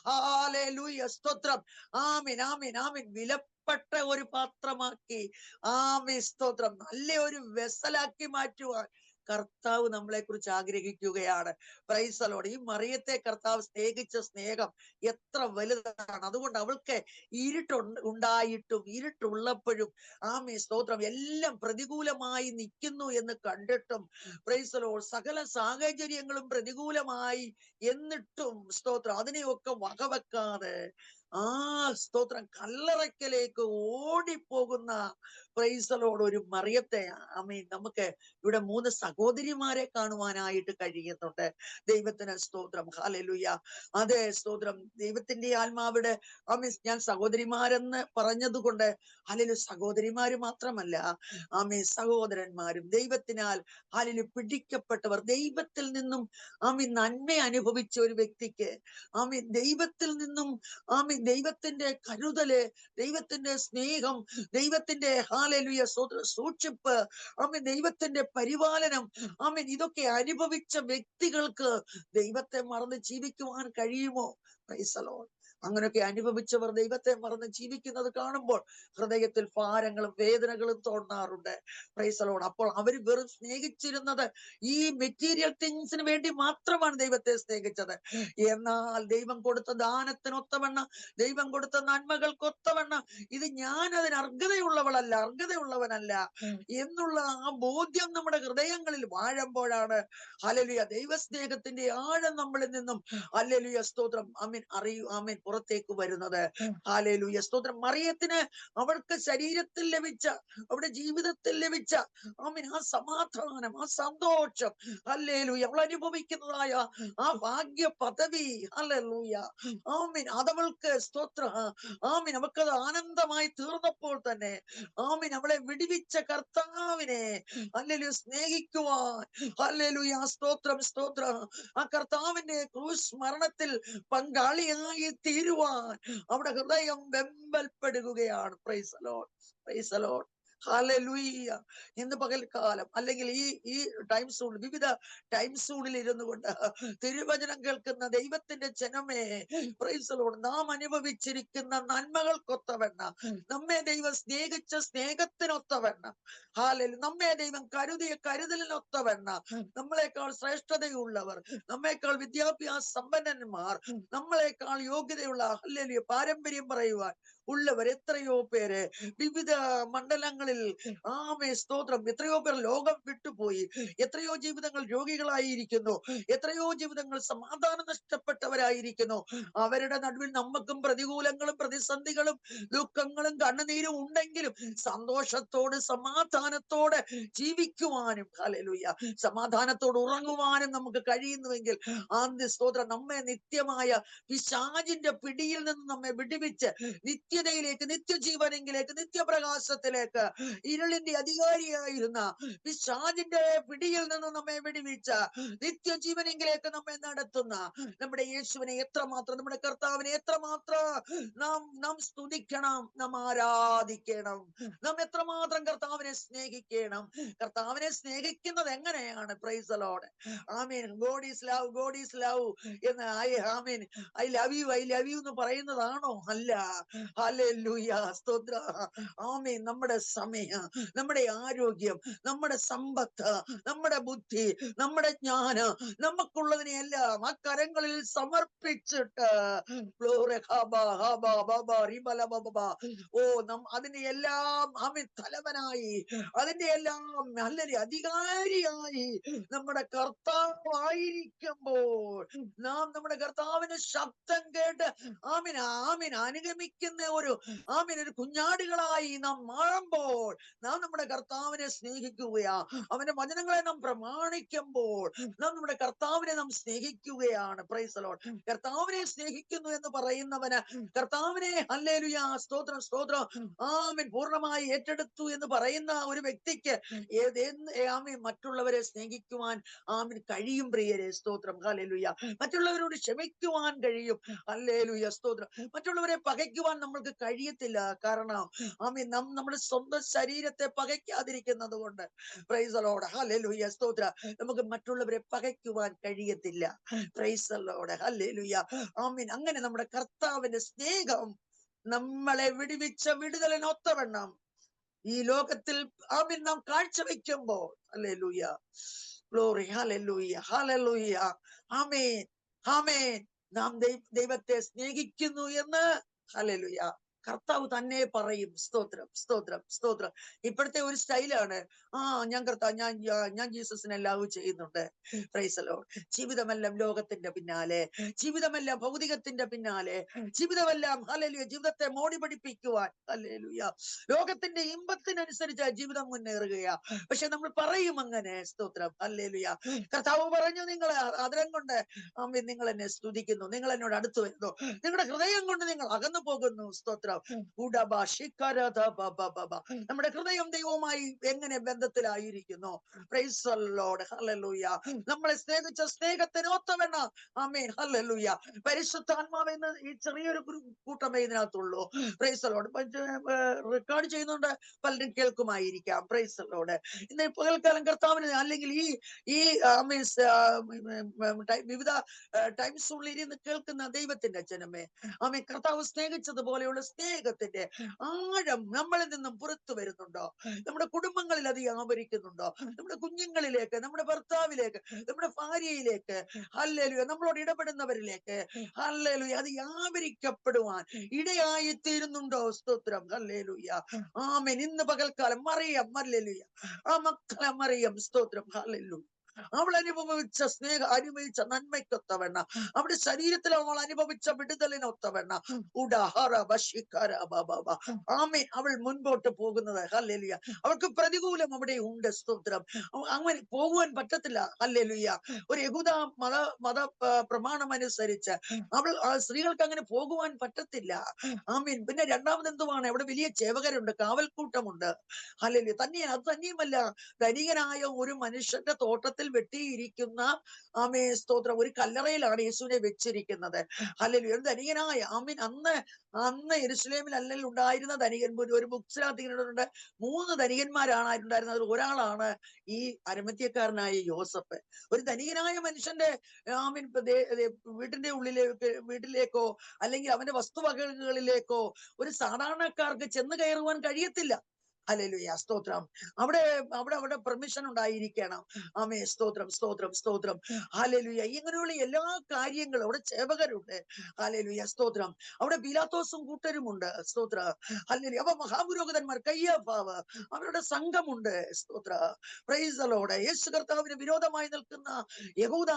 ഹല്ലേലൂയ സ്തോത്രം ആമീൻ ആമീൻ ആമീൻ വിലപ്പെട്ട ഒരു പാത്രമാക്കി ആമീൻ സ്തോത്രം നല്ല ഒരു വെസലാക്കി മാറ്റുവാൻ കർത്താവ് നമ്മളെ കുറിച്ച് ആഗ്രഹിക്കുകയാണ്. Price the Lord. ഈ മറിയത്തെ കർത്താവ് സ്നേഹിച്ച സ്നേഹം എത്ര വലുതാണ്. അതുകൊണ്ട് അവൾക്ക് ഉണ്ടായിട്ടും ഇരുട്ടുള്ളപ്പോഴും ആമീൻ സ്തോത്രം എല്ലാം പ്രതികൂലമായി നിൽക്കുന്നു എന്ന് കണ്ടിട്ടും പ്രൈസ് ദി ലോർഡ് സകല സാഹചര്യങ്ങളും പ്രതികൂലമായി എന്നിട്ടും സ്തോത്രം അതിനെയൊക്കെ വകവെക്കാതെ സ്തോത്രം കല്ലറയ്ക്കലേക്ക് ഓടിപ്പോകുന്ന പ്രൈസ് ദി ലോർഡ് ഒരു മറിയത്തെ ആമീൻ നമുക്ക് ഇവിടെ 3 സഹോദരിമാരെ കാണുവാനായിട്ട് കഴിയുന്നുണ്ട്. ദൈവത്തിന് സ്തോത്രം. ഹല്ലേലൂയ. അതെ സ്തോത്രം. ദൈവത്തിന്റെ ആത്മാവിടെ ആമീൻ ഞാൻ സഹോദരിമാരെന്ന് പറഞ്ഞത് കൊണ്ട് ഹല്ലേലൂയ സഹോദരിമാര് മാത്രമല്ല ആമീൻ സഹോദരന്മാരും ദൈവത്തിനാൽ ഹല്ലേലൂയ പിടിക്കപ്പെട്ടവർ, ദൈവത്തിൽ നിന്നും ആമീൻ നന്മ അനുഭവിച്ച ഒരു വ്യക്തിക്ക് ആമീൻ ദൈവത്തിൽ നിന്നും ആമീൻ ദൈവത്തിന്റെ കരുതല്, ദൈവത്തിന്റെ സ്നേഹം, ദൈവത്തിന്റെ ഹല്ലേലൂയ സൂക്ഷിപ്പ്, ആമീൻ ദൈവത്തിന്റെ പരിപാലനം, ആമീൻ ഇതൊക്കെ അനുഭവിച്ച വ്യക്തികൾക്ക് ദൈവത്തെ മറന്ന് ജീവിക്കുവാൻ കഴിയുമോ? Price the Lord. അങ്ങനെയൊക്കെ അനുഭവിച്ചവർ ദൈവത്തെ മറന്ന് ജീവിക്കുന്നത് കാണുമ്പോൾ ഹൃദയത്തിൽ ഭാരങ്ങളും വേദനകളും തോന്നാറുണ്ട്. Price the Lord. അപ്പോൾ അവർ വെറും സ്നേഹിച്ചിരുന്നത് ഈ മെറ്റീരിയൽ തിങ്സിന് വേണ്ടി മാത്രമാണ് ദൈവത്തെ സ്നേഹിച്ചത്. എന്നാൽ ദൈവം കൊടുത്ത ദാനത്തിനൊത്തവണ്ണം, ദൈവം കൊടുത്ത നന്മകൾക്കൊത്തവണ്ണം ഇത് ഞാൻ അതിന് അർഹതയുള്ളവനല്ല എന്നുള്ള ആ ബോധ്യം നമ്മുടെ ഹൃദയങ്ങളിൽ വാഴുമ്പോഴാണ് ഹല്ലേലൂയ ദൈവസ്നേഹത്തിന്റെ ആഴം നമ്മളിൽ നിന്നും ഹല്ലേലൂയ സ്തോത്രം ആമേൻ പുറത്തേക്ക് വരുന്നത്. ഹല്ലേലൂയ സ്തോത്രം. മറിയത്തിന് അവൾക്ക് ശരീരത്തിൽ ലഭിച്ച, അവരുടെ ജീവിതത്തിൽ ലഭിച്ച ആ സമാധാനം, ആ സന്തോഷം, ഹല്ലേലൂയ അവൾ അനുഭവിക്കുന്നതായ ആ ഭാഗ്യ പദവി, ഹല്ലേലൂയ അതവൾക്ക് സ്തോത്ര അവൾക്കത് ആനന്ദമായി തീർന്നപ്പോൾ തന്നെ അവളെ വിടുവിച്ച കർത്താവിനെ ഹല്ലേലൂയ സ്നേഹിക്കുവാൻ, ഹല്ലേലൂയ സ്തോത്രം ആ കർത്താവിന്റെ ക്രൂശ് മരണത്തിൽ പങ്കാളിയായി തീരുവാൻ അവിടെ ഹൃദയം വെമ്പൽപ്പെടുകയാണ്. Praise the Lord, praise the Lord, hallelujah. ഇന്ന് പകൽക്കാലം അല്ലെങ്കിൽ ഈ ടൈം സോൺ, വിവിധ ടൈം സോണിൽ ഇരുന്നു കൊണ്ട് തിരുവചനം കേൾക്കുന്ന ദൈവത്തിന്റെ ജനമേ, പ്രൈസ് ദി ലോർഡ്, നാം അനുഭവിച്ചിരിക്കുന്ന നന്മകൾക്കൊത്തവണ്ണം, നമ്മെ ദൈവം സ്നേഹിച്ച സ്നേഹത്തിനൊത്തവണ്ണം, ഹല്ലേലൂയ നമ്മെ ദൈവം കരുതിയ കരുതലിനൊത്തവണ്ണം, നമ്മളെക്കാൾ ശ്രേഷ്ഠതയുള്ളവർ, നമ്മെക്കാൾ വിദ്യാഭ്യാസ സമ്പന്നന്മാർ, നമ്മളെക്കാൾ യോഗ്യതയുള്ള ഹല്ലേലൂയ പാരമ്പര്യം പറയുവാൻ ഉള്ളവർ എത്രയോ പേര് വിവിധ മണ്ഡലങ്ങളിൽ സ്തോത്രം, എത്രയോ പേർ ലോകം വിട്ടുപോയി, എത്രയോ ജീവിതങ്ങൾ രോഗികളായിരിക്കുന്നു, എത്രയോ ജീവിതങ്ങൾ സമാധാനം നഷ്ടപ്പെട്ടവരായിരിക്കുന്നു. അവരുടെ നടുവിൽ നമുക്കും പ്രതികൂലങ്ങളും പ്രതിസന്ധികളും ദുഃഖങ്ങളും കണ്ണുനീരും ഉണ്ടെങ്കിലും സന്തോഷത്തോട് സമാധാനത്തോടെ ജീവിക്കുവാനും ഹല്ലേലൂയ സമാധാനത്തോട് ഉറങ്ങുവാനും നമുക്ക് കഴിയുന്നുവെങ്കിൽ സ്തോത്രം നമ്മെ നിത്യമായ പിശാചിന്റെ പിടിയിൽ നിന്ന് നമ്മെ വിടുവിച്ച് നിത്യതയിലേക്ക്, നിത്യജീവനെങ്കിലേക്ക്, നിത്യപ്രകാശത്തിലേക്ക്, ഇരുളിന്റെ അധികാരിയായിരുന്ന പിശാചിന്റെ പിടിയിൽ നിന്ന് നമ്മെ വിടുവിച്ച നിത്യജീവനെങ്കിലേക്ക് നമ്മെ നടത്തുന്ന നമ്മുടെ യേശുവിനെ എത്രമാത്രം, നമ്മുടെ കർത്താവിനെ എത്രമാത്രം നാം സ്തുതിക്കണം, നാം ആരാധിക്കണം, നാം എത്രമാത്രം കർത്താവിനെ സ്നേഹിക്കണം. കർത്താവിനെ സ്നേഹിക്കുന്നത് എങ്ങനെയാണ്? Price the Lord. Amen. God is love, God is love എന്ന് ആമേൻ ഐ ലവ് യു എന്ന് പറയുന്നതാണോ? അല്ല. ഹല്ലേലൂയ സ്തോത്ര. ആമേൻ. നമ്മുടെ സമയം, നമ്മുടെ ആരോഗ്യം, നമ്മുടെ സമ്പത്ത്, നമ്മുടെ ബുദ്ധി, നമ്മുടെ ജ്ഞാനം, നമുക്കുള്ളതിനെയെല്ലാം ആ കരങ്ങളിൽ സമർപ്പിച്ചിട്ട് അതിന്റെ എല്ലാം തലവനായി, അതിന്റെ എല്ലാം നല്ലൊരു അധികാരിയായി നമ്മുടെ കർത്താവായിരിക്കുമ്പോൾ നാം നമ്മുടെ കർത്താവിന്റെ ശബ്ദം കേട്ട് അനുഗമിക്കുന്ന ഒരു കുഞ്ഞാടുകളായി നാം മാറുമ്പോൾ നാം നമ്മുടെ കർത്താവിനെ സ്നേഹിക്കുകയാ. അവന്റെ വചനങ്ങളെ നാം പ്രമാണിക്കുമ്പോൾ നാം നമ്മുടെ കർത്താവിനെ നാം സ്നേഹിക്കുകയാണ്. Price the Lord. കർത്താവിനെ സ്നേഹിക്കുന്നു എന്ന് പറയുന്നവന്, കർത്താവിനെ ഹല്ലേലൂയ സ്തോത്രം സ്തോത്രം പൂർണ്ണമായി ഏറ്റെടുത്തു എന്ന് പറയുന്ന ഒരു വ്യക്തിക്ക് മറ്റുള്ളവരെ സ്നേഹിക്കുവാൻ കഴിയും. പ്രിയരെ സ്തോത്രം. ഹല്ലേലൂയ. മറ്റുള്ളവരോട് ക്ഷമിക്കുവാൻ കഴിയും. ഹല്ലേലൂയ സ്തോത്രം. മറ്റുള്ളവരെ പകയ്ക്കുവാൻ നമ്മൾക്ക് കഴിയത്തില്ല. കാരണം നമ്മുടെ സ്വന്തം ശരീരത്തെ പകയ്ക്കാതിരിക്കുന്നത് കൊണ്ട്. Price the Lord. ഹല്ലേലൂയ സ്തോത്രം. നമുക്ക് മറ്റുള്ളവരെ പകയ്ക്കുവാൻ കഴിയത്തില്ല. Price the Lord. ഹല്ലേലൂയ. അങ്ങനെ നമ്മുടെ കർത്താവിന്റെ സ്നേഹം നമ്മളെ വിടുവിച്ച വിടുതലിനൊത്തവണ്ണം ഈ ലോകത്തിൽ നാം കാഴ്ചവെക്കുമ്പോൾ, ഹല്ലേലൂയ, ഗ്ലോറി, ഹല്ലേലൂയ, ഹല്ലേലൂയ, ആമേൻ, ആമേൻ, നാം ദൈവത്തെ സ്നേഹിക്കുന്നു എന്ന് ഹല്ലേലൂയ കർത്താവ് തന്നെ പറയും. സ്തോത്രം സ്തോത്രം സ്തോത്രം. ഇപ്പോഴത്തെ ഒരു സ്റ്റൈലാണ്, ഞാൻ ജീസസിനെ ലവ് ചെയ്യുന്നുണ്ട്. Praise the Lord. ജീവിതമെല്ലാം ലോകത്തിന്റെ പിന്നാലെ, ജീവിതമെല്ലാം ഭൗതികത്തിന്റെ പിന്നാലെ, ജീവിതമെല്ലാം ഹല്ലേലൂയ ജീവിതത്തെ മോടി പഠിപ്പിക്കുവാൻ, ഹല്ലേലൂയ ലോകത്തിന്റെ ഇമ്പത്തിനനുസരിച്ച് ജീവിതം മുന്നേറുകയാ. പക്ഷെ നമ്മൾ പറയും അങ്ങനെ. സ്തോത്രം. ഹല്ലേലൂയ. കർത്താവ് പറഞ്ഞു, നിങ്ങൾ ആദരം കൊണ്ട് നിങ്ങൾ എന്നെ സ്തുതിക്കുന്നു, നിങ്ങൾ എന്നോട് അടുത്തു വരുന്നു, നിങ്ങളുടെ ഹൃദയം കൊണ്ട് നിങ്ങൾ അകന്നു പോകുന്നു. സ്തോത്രം. സ്തോത്രം. നമ്മുടെ ഹൃദയം ദൈവവുമായി എങ്ങനെ ബന്ധത്തിലായിരിക്കുന്നു? Praise the Lord. ഹല്ലേലൂയ. നമ്മളെ സ്നേഹിച്ച സ്നേഹത്തിന് ഒത്തവണ്ണ. ആമേൻ. ഹല്ലേലൂയ. പരിശുദ്ധാത്മാവെന്ന് ഈ ചെറിയൊരു കൂട്ടമേ ഇതിനകത്തുള്ളൂ. Praise the Lord. റെക്കോർഡ് ചെയ്യുന്നുണ്ട്, പലരും കേൾക്കുമായിരിക്കാം. Price the Lord. ഇന്ന് പകൽക്കാലം കർത്താവിന് അല്ലെങ്കിൽ ഈ വിവിധ ടൈംസ് ഉള്ളിൽ ഇരുന്ന് കേൾക്കുന്ന ദൈവത്തിന്റെ ജനമേ, ആമേൻ, കർത്താവ് സ്നേഹിച്ചതുപോലെയുള്ള സ്നേഹത്തിന്റെ ആഴം നമ്മളിൽ നിന്നും പുറത്തു വരുന്നുണ്ടോ? നമ്മുടെ കുടുംബങ്ങളിൽ അത് വ്യാപരിക്കുന്നുണ്ടോ? നമ്മുടെ കുഞ്ഞുങ്ങളിലേക്ക്, നമ്മുടെ ഭർത്താവിലേക്ക്, നമ്മുടെ ഭാര്യയിലേക്ക്, ഹല്ലേലൂയ, നമ്മളോട് ഇടപെടുന്നവരിലേക്ക്, ഹല്ലേലൂയ, അത് വ്യാപരിക്കപ്പെടുവാൻ ഇടയായി തീരുന്നുണ്ടോ? സ്തോത്രം. ഹല്ലേലൂയ. ആമേൻ. ഇന്ന് പകൽക്കാലം മറിയം, ഹല്ലേലൂയ, ആ മക്കളെ മറിയം, സ്തോത്രം. ഹല്ലേലൂയ. അവൾ അനുഭവിച്ച നന്മയ്ക്കൊത്തവണ്ണ, അവിടെ ശരീരത്തിൽ അവൾ അനുഭവിച്ച വിടുതലിനൊത്തവണ്ണ, ആമേൻ, അവൾ മുൻപോട്ട് പോകുന്നത്. ഹല്ലേലൂയ. അവൾക്ക് പ്രതികൂലം അവിടെ ഉണ്ട്. സ്തോത്രം. അങ്ങനെ പോകുവാൻ പറ്റത്തില്ല. ഹല്ലേലൂയ. ഒരു യഹൂദ മത പ്രമാണം അനുസരിച്ച് സ്ത്രീകൾക്ക് അങ്ങനെ പോകുവാൻ പറ്റത്തില്ല. ആമീൻ. പിന്നെ രണ്ടാമത് എന്തുവാണ്? അവിടെ വലിയ ചേവകരുണ്ട്, കാവൽക്കൂട്ടമുണ്ട്. ഹല്ലേലൂയ. അത് തന്നെയുമല്ല, ധനികനായ ഒരു മനുഷ്യന്റെ തോട്ടത്തിൽ വെട്ടിയിരിക്കുന്ന, ആമേ, സ്തോത്രം, ഒരു കല്ലറയിലാണ് യേശുവിനെ വെച്ചിരിക്കുന്നത്. ഹല്ലേലൂയ. ധനികനായ, ആമീൻ, അന്ന് യെരൂശലേമിൽ അല്ലെങ്കിൽ ഉണ്ടായിരുന്ന ധനികൻ, ഒരു ബുക്സിനകത്ത് 3 ധനികന്മാരാണ് ഉണ്ടായിരുന്നത്. അതിൽ ഒരാളാണ് ഈ അരിമത്യക്കാരനായ യോസഫ്. ഒരു ധനികനായ മനുഷ്യന്റെ, ആമീൻ, വീട്ടിന്റെ വീട്ടിലേക്കോ അല്ലെങ്കിൽ അവന്റെ വസ്തുവകകളിലേക്കോ ഒരു സാധാരണക്കാർക്ക് ചെന്ന് കയറുവാൻ കഴിയത്തില്ല. ഹല്ലേലൂയ. സ്തോത്രം. അവിടെ പെർമിഷൻ ഉണ്ടായിരിക്കണം. ആമേ, സ്തോത്രം, സ്തോത്രം, സ്തോത്രം. ഹല്ലേലൂയ. ഇങ്ങനെയുള്ള എല്ലാ കാര്യങ്ങളും അവിടെ ചേവകരുണ്ട്. ഹല്ലേലൂയ. സ്തോത്രം. അവിടെ പീലാത്തോസും കൂട്ടരുമുണ്ട്. സ്തോത്രം. ഹല്ലേലൂയ. അപ്പൊ മഹാപുരോഹിതന്മാർ, കയ്യഫാവ്, അവരുടെ സംഘമുണ്ട്. സ്തോത്ര. Price the Lord. യേശു കർത്താവിന് വിരോധമായി നിൽക്കുന്ന യഹൂദ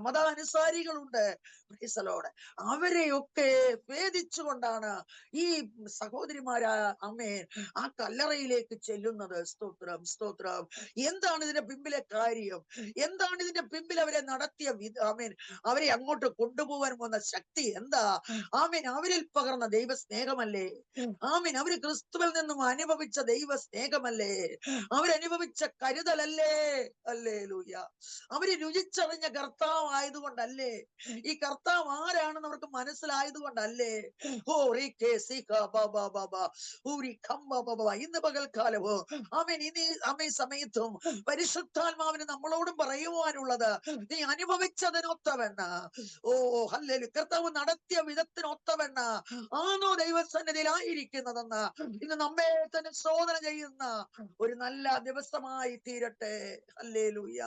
മതാനുസാരികളുണ്ട്. Price the Lord. അവരെയൊക്കെ ഭേദിച്ചുകൊണ്ടാണ് ഈ സഹോദരിമാരാ, ആമേൻ, ആ കല്ലറയിലേക്ക് ചെല്ലുന്നത്. സ്തോത്രം, സ്തോത്രം. എന്താണ് ഇതിന്റെ പിമ്പിലെ കാര്യം? എന്താണ് ഇതിന്റെ പിമ്പിൽ അവരെ നടത്തിയ ആമേൻ, അവരെ അങ്ങോട്ട് കൊണ്ടുപോകാൻ പോകുന്ന ശക്തി എന്താ? ആമേൻ, അവരിൽ പകർന്ന ദൈവ സ്നേഹമല്ലേ? ആമേൻ, അവര് ക്രിസ്തുവിൽ നിന്നും അനുഭവിച്ച ദൈവ സ്നേഹമല്ലേ? അവരനുഭവിച്ച കരുതലല്ലേ? ഹല്ലേലൂയ. അവര് രുചിച്ചറിഞ്ഞ കർത്താവ് ആയതുകൊണ്ടല്ലേ? ഈ കർത്താവ് ആരാണെന്ന് അവർക്ക് മനസ്സിലായത് കൊണ്ടല്ലേ? ഇന്ന് പകൽക്കാലവും, ആമേൻ, ഇനി സമയത്തും പരിശുദ്ധാത്മാവിന് നമ്മളോടും പറയുവാനുള്ളത്, നീ അനുഭവിച്ചതിനൊത്തവണ്ണ, ഹല്ലേലൂയ, കർത്താവ് നടത്തിയ വിധത്തിനൊത്തവണ്ണ ആണോ ദൈവസന്നിധിയിലായിരിക്കുന്നതെന്ന് ഇന്ന് നമ്മെ തന്നെ ശോധന ചെയ്യുന്ന ഒരു നല്ല ദിവസമായി തീരട്ടെ. ഹല്ലേലൂയ.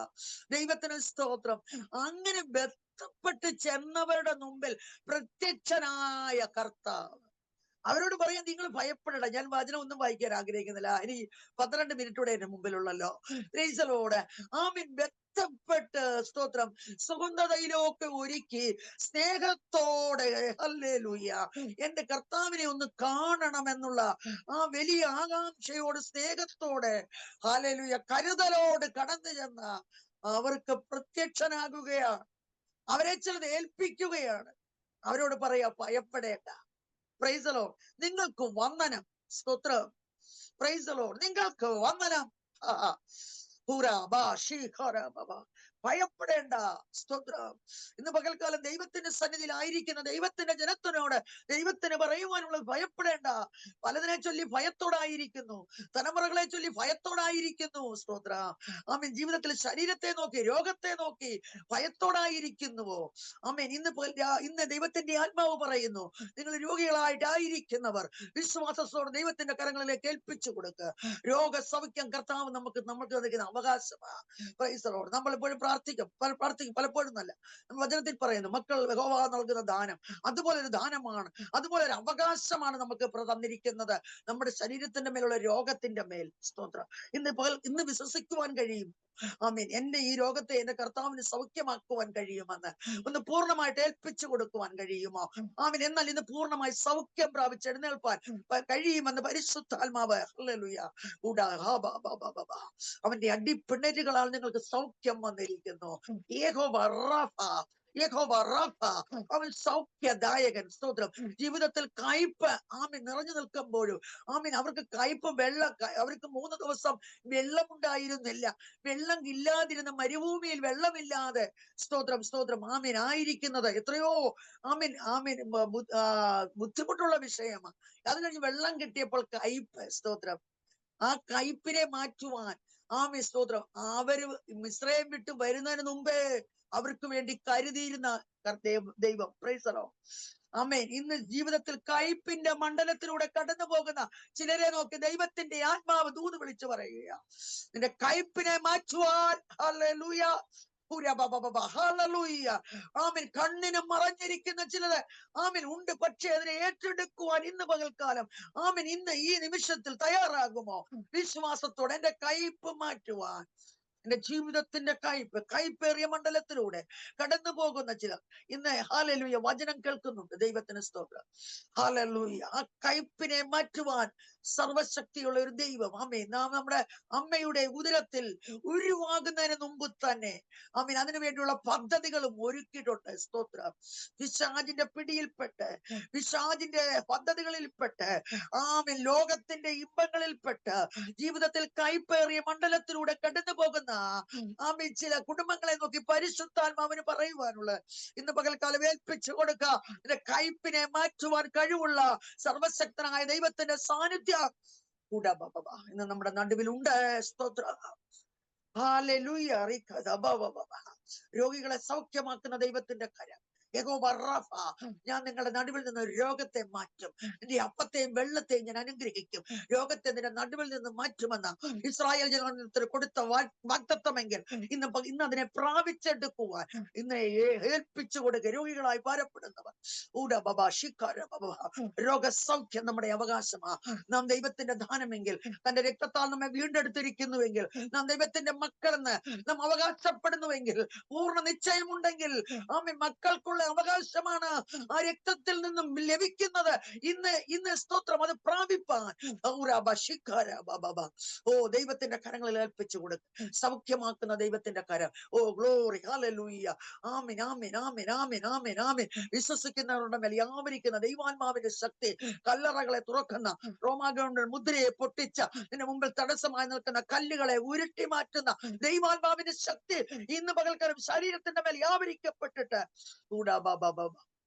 ദൈവത്തിന് സ്തോത്രം. അങ്ങനെ ബന്ധപ്പെട്ട് ചെന്നവരുടെ മുമ്പിൽ പ്രത്യക്ഷനായ കർത്താവ് അവരോട് പറയാൻ, നിങ്ങൾ ഭയപ്പെടണ്ട. ഞാൻ വചനം ഒന്നും വായിക്കാൻ ആഗ്രഹിക്കുന്നില്ല. ഇനി 12 മിനിറ്റൂടെ എന്റെ മുമ്പിലുള്ളല്ലോ. Praise the Lord. ആമേൻ. ബന്ധപ്പെട്ട്, സ്തോത്രം, സുഗന്ധതയിലൊക്കെ ഒരുക്കി സ്നേഹത്തോടെ, ഹല്ലേലൂയ, എന്റെ കർത്താവിനെ ഒന്ന് കാണണമെന്നുള്ള ആ വലിയ ആകാംക്ഷയോട്, സ്നേഹത്തോടെ, ഹല്ലേലൂയ, കരുതലോട് കടന്നു ചെന്ന അവർക്ക് പ്രത്യക്ഷനാകുകയാണ്. അവരെ ചിലത് ഏൽപ്പിക്കുകയാണ്. അവരോട് പറയാ, ഭയപ്പെടേണ്ട. Price the Lord. നിങ്ങൾക്ക് വന്ദനം. സ്തോത്രം. Price the Lord. നിങ്ങൾക്ക് വന്ദനം. ഭയപ്പെടേണ്ട. സ്തോത്രം. ഇന്ന് പകൽക്കാലം ദൈവത്തിന്റെ സന്നിധിയിലായിരിക്കുന്ന ദൈവത്തിന്റെ ജനത്തിനോട് ദൈവത്തിന് പറയുവാനുള്ളത്, ഭയപ്പെടേണ്ട. പലതിനെ ചൊല്ലി ഭയത്തോടായിരിക്കുന്നു, തലമുറകളെ ചൊല്ലി ഭയത്തോടായിരിക്കുന്നു. സ്തോത്രം. ആമേൻ. ജീവിതത്തിൽ ശരീരത്തെ നോക്കി, രോഗത്തെ നോക്കി ഭയത്തോടായിരിക്കുന്നുവോ? ആമേൻ. ഇന്ന് ദൈവത്തിന്റെ ആത്മാവ് പറയുന്നു, നിങ്ങൾ രോഗികളായിട്ടായിരിക്കുന്നവർ വിശ്വാസത്തോടെ ദൈവത്തിന്റെ കരങ്ങളിലേക്ക് ഏൽപ്പിച്ചു കൊടുക്കുക. രോഗസൗഖ്യം കർത്താവ് നമുക്ക് നൽകുന്ന അവകാശമാണ്. Price the Lord. നമ്മൾ എപ്പോഴും പ്രാർത്ഥിക്കും, പലപ്പോഴും നല്ല വചനത്തിൽ പറയുന്നു, മക്കൾ യഹോവ നൽകുന്ന ദാനം അതുപോലെ ഒരു ദാനമാണ്, അതുപോലെ ഒരു അവകാശമാണ് നമുക്ക് തന്നിരിക്കുന്നത്, നമ്മുടെ ശരീരത്തിന്റെ മേലുള്ള രോഗത്തിന്റെ മേൽ. സ്തോത്രം. ഇന്ന് വിശ്വസിക്കുവാൻ കഴിയും, ആമീൻ, എന്റെ ഈ രോഗത്തെ എന്റെ കർത്താവിന് സൗഖ്യമാക്കുവാൻ കഴിയുമെന്ന് ഒന്ന് പൂർണ്ണമായിട്ട് ഏൽപ്പിച്ചു കൊടുക്കുവാൻ കഴിയുമോ? ആമീൻ. എന്നാൽ ഇന്ന് പൂർണ്ണമായി സൗഖ്യം പ്രാപിച്ച് എഴുന്നേൽപ്പാൻ കഴിയുമെന്ന് പരിശുദ്ധാത്മാവ്, ഹല്ലേലൂയ, അവന്റെ അടിപ്പിണരുകളാൽ നിങ്ങൾക്ക് സൗഖ്യം വന്നിരിക്കുന്നു. യഹോവ റാഫ, യഹോവ റാഫ, അവൻ സൗഖ്യദായകൻ. സ്തോത്രം. ജീവിതത്തിൽ കയ്പ് ആമീൻ നിറഞ്ഞു നിൽക്കുമ്പോഴും ആമീൻ അവർക്ക് കയ്പ് അവർക്ക് 3 ദിവസം വെള്ളമുണ്ടായിരുന്നില്ല. വെള്ളം ഇല്ലാതിരുന്ന മരുഭൂമിയിൽ വെള്ളമില്ലാതെ സ്തോത്രം സ്തോത്രം ആമീൻ ആയിരിക്കുന്നത് എത്രയോ ആമീൻ ആമീൻ ബുദ്ധിമുട്ടുള്ള വിഷയമാണ്. അത് കഴിഞ്ഞ് വെള്ളം കിട്ടിയപ്പോൾ കയ്പ്. സ്തോത്രം. ആ കയ്പിനെ മാറ്റുവാൻ ആമീൻ സ്തോത്രം അവര് മിസ്രയീം വിട്ട് വരുന്നതിന് മുമ്പേ അവർക്ക് വേണ്ടി കരുതിയിരുന്ന ദൈവം. Praise the Lord. ആമേൻ. ഇന്ന് ജീവിതത്തിൽ കയ്പിന്റെ മണ്ഡലത്തിലൂടെ കടന്നു പോകുന്ന ചിലരെ നോക്കി ദൈവത്തിന്റെ ആത്മാവ് ദൂത് വിളിച്ചു പറയുക, നിന്റെ കയ്പിനെ മാറ്റുവാൻ. ഹല്ലേലൂയ. ആമീൻ. കണ്ണിന് മറഞ്ഞിരിക്കുന്ന ചിലത് ആമീൻ ഉണ്ട്. പക്ഷെ അതിനെ ഏറ്റെടുക്കുവാൻ ഇന്ന് പകൽക്കാലം ആമീൻ ഇന്ന് ഈ നിമിഷത്തിൽ തയ്യാറാകുമോ? വിശ്വാസത്തോടെ എന്റെ കയ്പ് മാറ്റുവാൻ, എന്റെ ജീവിതത്തിന്റെ കയ്പേറിയ മണ്ഡലത്തിലൂടെ കടന്നു പോകുന്ന ചിലർ ഇന്ന് ഹല്ലേലൂയ വചനം കേൾക്കുന്നുണ്ട്. ദൈവത്തിന് സ്തോത്രം. ഹല്ലേലൂയ. ആ കയ്പിനെ മാറ്റുവാൻ സർവശക്തിയുള്ള ഒരു ദൈവം. ആമേൻ. നാം നമ്മുടെ അമ്മയുടെ ഉദരത്തിൽ ഉരുവാകുന്നതിന് മുമ്പ് തന്നെ ആമീൻ അതിനു വേണ്ടിയുള്ള പദ്ധതികളും ഒരുക്കിയിട്ടുണ്ട്. സ്തോത്രം. പിശാചിന്റെ പിടിയിൽപ്പെട്ട് പിശാചിന്റെ പദ്ധതികളിൽപ്പെട്ട് ആമീൻ ലോകത്തിന്റെ ഇമ്പങ്ങളിൽപ്പെട്ട് ജീവിതത്തിൽ കയ്പേറിയ മണ്ഡലത്തിലൂടെ കടന്നു പോകുന്ന ആമീൻ ചില കുടുംബങ്ങളെ നോക്കി പരിശുദ്ധാത്മാവിന് പറയുവാനുള്ള ഇന്ന് പകൽക്കാലം ഏൽപ്പിച്ചു കൊടുക്കുക. ഇതിന്റെ കയ്പിനെ മാറ്റുവാൻ കഴിവുള്ള സർവശക്തനായ ദൈവത്തിന്റെ സാന്നിധ്യം ഇന്ന് നമ്മുടെ നടുവിലുണ്ട്. സ്തോത്രം. ഹല്ലേലൂയ. രോഗികളെ സൗഖ്യമാക്കുന്ന ദൈവത്തിന്റെ കരം. യഹോവ റാഫ, ഞാൻ നിങ്ങളുടെ നടുവിൽ നിന്ന് രോഗത്തെ മാറ്റും. നിന്റെ അപ്പത്തെയും വെള്ളത്തെയും ഞാൻ അനുഗ്രഹിക്കും. രോഗത്തെ നിന്റെ നടുവിൽ നിന്ന് മാറ്റുമെന്ന ഇസ്രായേൽ ജനത്തിന് കൊടുത്ത വാഗ്ദത്തമെങ്കിൽ ഇന്ന് അതിനെ പ്രാപിച്ചെടുക്കുവാൻ ഇന്ന് ഏൽപ്പിച്ചു കൊടുക്കുക. രോഗികളായി ഭാരപ്പെടുന്നവർ രോഗസൗഖ്യം നമ്മുടെ അവകാശമാണ്. നാം ദൈവത്തിന്റെ ദാനമെങ്കിൽ, തന്റെ രക്തത്താൽ നമ്മെ വീണ്ടെടുത്തിരിക്കുന്നുവെങ്കിൽ, നാം ദൈവത്തിന്റെ മക്കളെന്ന് നാം അവകാശപ്പെടുന്നുവെങ്കിൽ, പൂർണ്ണ നിശ്ചയമുണ്ടെങ്കിൽ ആമേൻ മക്കൾക്കുള്ള അവകാശമാണ് ആ രക്തത്തിൽ നിന്നും ലഭിക്കുന്നത്. ഇന്ന് സ്തോത്രം അത് പ്രാപിപ്പാൻ ദൈവത്തിന്റെ കരങ്ങളിൽ ഏൽപ്പിച്ചു കൊടുക്കും. സൗഖ്യമാക്കുന്ന ദൈവത്തിന്റെ കരം. ഗ്ലോറി. ഹല്ലേലൂയ. ആമേൻ ആമേൻ ആമേൻ ആമേൻ ആമേൻ ആമേൻ. വിശ്വസിക്കുന്നവരുടെ മേൽ വ്യാപരിക്കുന്ന ദൈവാത്മാവിന്റെ ശക്തി കല്ലറകളെ തുറക്കുന്ന, റോമാഗോണിന്റെ മുദ്രയെ പൊട്ടിച്ച, ഇതിന്റെ മുമ്പിൽ തടസ്സമായി നിൽക്കുന്ന കല്ലുകളെ ഉരുട്ടി മാറ്റുന്ന ദൈവാത്മാവിന്റെ ശക്തി ഇന്ന് പകൽക്കാലം ശരീരത്തിന്റെ മേൽ വ്യാപരിക്കപ്പെട്ടിട്ട്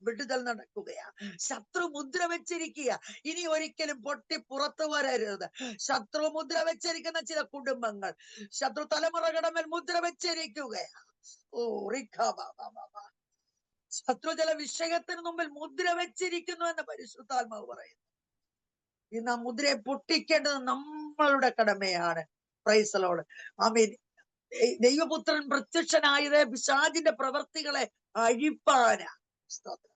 വിടുതൽ നടക്കുകയാണ്. ശത്രു മുദ്ര വെച്ചിരിക്കുക. ഇനി ഒരിക്കലും പൊട്ടി പുറത്തു വരരുത്. ശത്രു മുദ്ര വെച്ചിരിക്കുന്ന ചില കുടുംബങ്ങൾ ശത്രു തലമുറകളുടെ മേൽ മുദ്ര വെച്ചിരിക്കുകയാണ്. ശത്രു ചില വിഷയത്തിന് മുമ്പിൽ മുദ്ര വെച്ചിരിക്കുന്നു എന്ന് പരിശുദ്ധാത്മാവ് പറയുന്നു. ഇന്ന് ആ മുദ്രയെ പൊട്ടിക്കേണ്ടത് നമ്മളുടെ കടമയാണ്. Praise the Lord. ആമേൻ. ദൈവപുത്രൻ പ്രത്യക്ഷനായത് പിശാചിന്റെ പ്രവർത്തികളെ അഴിപ്പാനാ. സ്തോത്രം.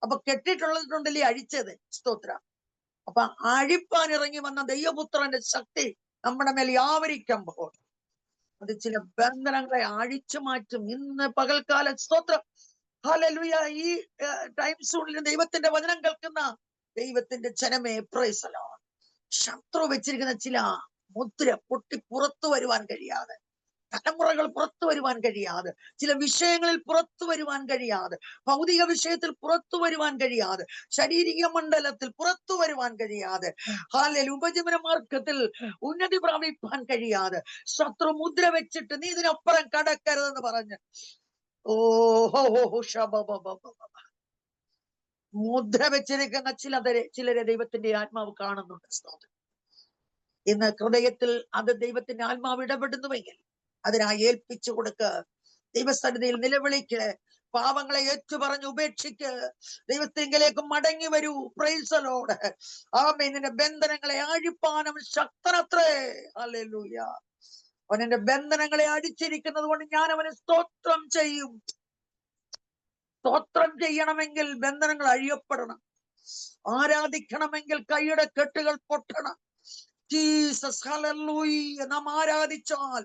അപ്പൊ കെട്ടിട്ടുള്ളതുകൊണ്ടല്ലേ അഴിച്ചത്. സ്തോത്രം. അപ്പൊ അഴിപ്പാൻ ഇറങ്ങി വന്ന ദൈവപുത്രന്റെ ശക്തി നമ്മുടെ മേൽ വ്യാപരിക്കുമ്പോൾ അത് ചില ബന്ധനങ്ങളെ അഴിച്ചു മാറ്റും. ഇന്ന് പകൽക്കാലം സ്തോത്രം. ഹല്ലേലൂയ. ഈ ടൈം സോണിൽ ദൈവത്തിന്റെ വചനം കേൾക്കുന്ന ദൈവത്തിന്റെ ജനമേ, പ്രൈസ് ദി ലോർഡ്. ശത്രു വെച്ചിരിക്കുന്ന ചില മുദ്ര പൊട്ടി പുറത്തു വരുവാൻ കഴിയാതെ, തലമുറകൾ പുറത്തു വരുവാൻ കഴിയാതെ, ചില വിഷയങ്ങളിൽ പുറത്തു വരുവാൻ കഴിയാതെ, ഭൗതിക വിഷയത്തിൽ പുറത്തു വരുവാൻ കഴിയാതെ, ശാരീരിക മണ്ഡലത്തിൽ പുറത്തു വരുവാൻ കഴിയാതെ, ഹാലേലൂയ ഉപജീവന മാർഗത്തിൽ ഉന്നതി പ്രാപിപ്പാൻ കഴിയാതെ ശത്രു മുദ്ര വെച്ചിട്ട് നീ ഇതിനപ്പുറം കടക്കരുതെന്ന് പറഞ്ഞ് മുദ്ര വെച്ചിരിക്കുന്ന ചിലരെ ദൈവത്തിന്റെ ആത്മാവ് കാണുന്നുണ്ട്. സ്തോത്രം. ഇന്ന് ഹൃദയത്തിൽ അത് ദൈവത്തിന്റെ ആത്മാവ് ഇടപെടുന്നുവെങ്കിൽ അതിനായി ഏൽപ്പിച്ചു കൊടുക്ക്. ദൈവസന്നിധിയിൽ നിലവിളിക്ക്. പാവങ്ങളെ ഏറ്റുപറഞ്ഞ് ഉപേക്ഷിക്ക്. ദൈവത്തിങ്കലേക്ക് മടങ്ങി വരൂ. Praise the Lord. ആമേൻ. നിന്റെ ബന്ധനങ്ങളെ അഴിപ്പാൻ അവൻ ശക്തനത്രേ. ഹല്ലേലൂയ. അവൻ എന്റെ ബന്ധനങ്ങളെ അടിച്ചിരിക്കുന്നത് കൊണ്ട് ഞാൻ അവന് സ്തോത്രം ചെയ്യും. സ്തോത്രം ചെയ്യണമെങ്കിൽ ബന്ധനങ്ങൾ അഴിയപ്പെടണം. ആരാധിക്കണമെങ്കിൽ കൈയുടെ കെട്ടുകൾ പൊട്ടണം. ജീസസ്. ഹല്ലേലൂയ. നാം ആരാധിച്ചാൽ,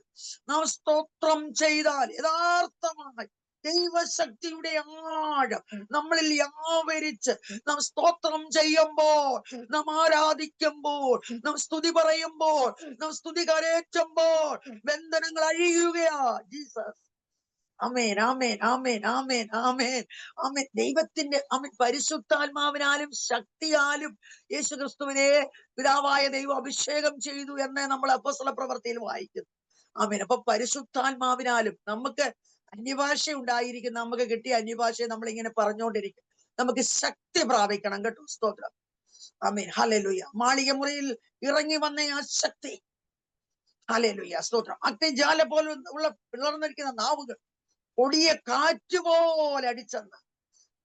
നാം സ്തോത്രം ചെയ്താൽ യഥാർത്ഥമായി ദൈവശക്തിയുടെ ആഴം നമ്മളിൽ വ്യാപരിച്ച് നാം സ്തോത്രം ചെയ്യുമ്പോൾ, നാം ആരാധിക്കുമ്പോൾ, നാം സ്തുതി പറയുമ്പോൾ, നാം സ്തുതി കരേറ്റുമ്പോൾ ബന്ധനങ്ങൾ അഴിയുകയാ. ജീസസ്. ആമേൻ, ആമേൻ, ആമേൻ, ആമേൻ, ആമേൻ, ആമേൻ. ദൈവത്തിന്റെ പരിശുദ്ധാത്മാവിനാലും ശക്തിയാലും യേശു ക്രിസ്തുവിനെ പിതാവായ ദൈവം അഭിഷേകം ചെയ്തു എന്ന് നമ്മൾ അപ്പോസ്തല പ്രവൃത്തിയിൽ വായിക്കുന്നു. ആമേൻ. അപ്പൊ പരിശുദ്ധാത്മാവിനാലും നമുക്ക് അന്യഭാഷ ഉണ്ടായിരിക്കും. നമുക്ക് കിട്ടിയ അന്യഭാഷയെ നമ്മൾ ഇങ്ങനെ പറഞ്ഞുകൊണ്ടിരിക്കും. നമുക്ക് ശക്തി പ്രാപിക്കണം കേട്ടോ. സ്തോത്രം. ആമേൻ. ഹല്ലേലൂയ. മാളിക മുറിയിൽ ഇറങ്ങി വന്ന ആ ശക്തി. ഹല്ലേലൂയ. സ്തോത്രം. അഗ്നിജ്വാല പോലെ ഉള്ള പിളർന്നിരിക്കുന്ന നാവുകൾ കൊടിയ കാറ്റ് പോലെ അടിച്ചെന്ന്.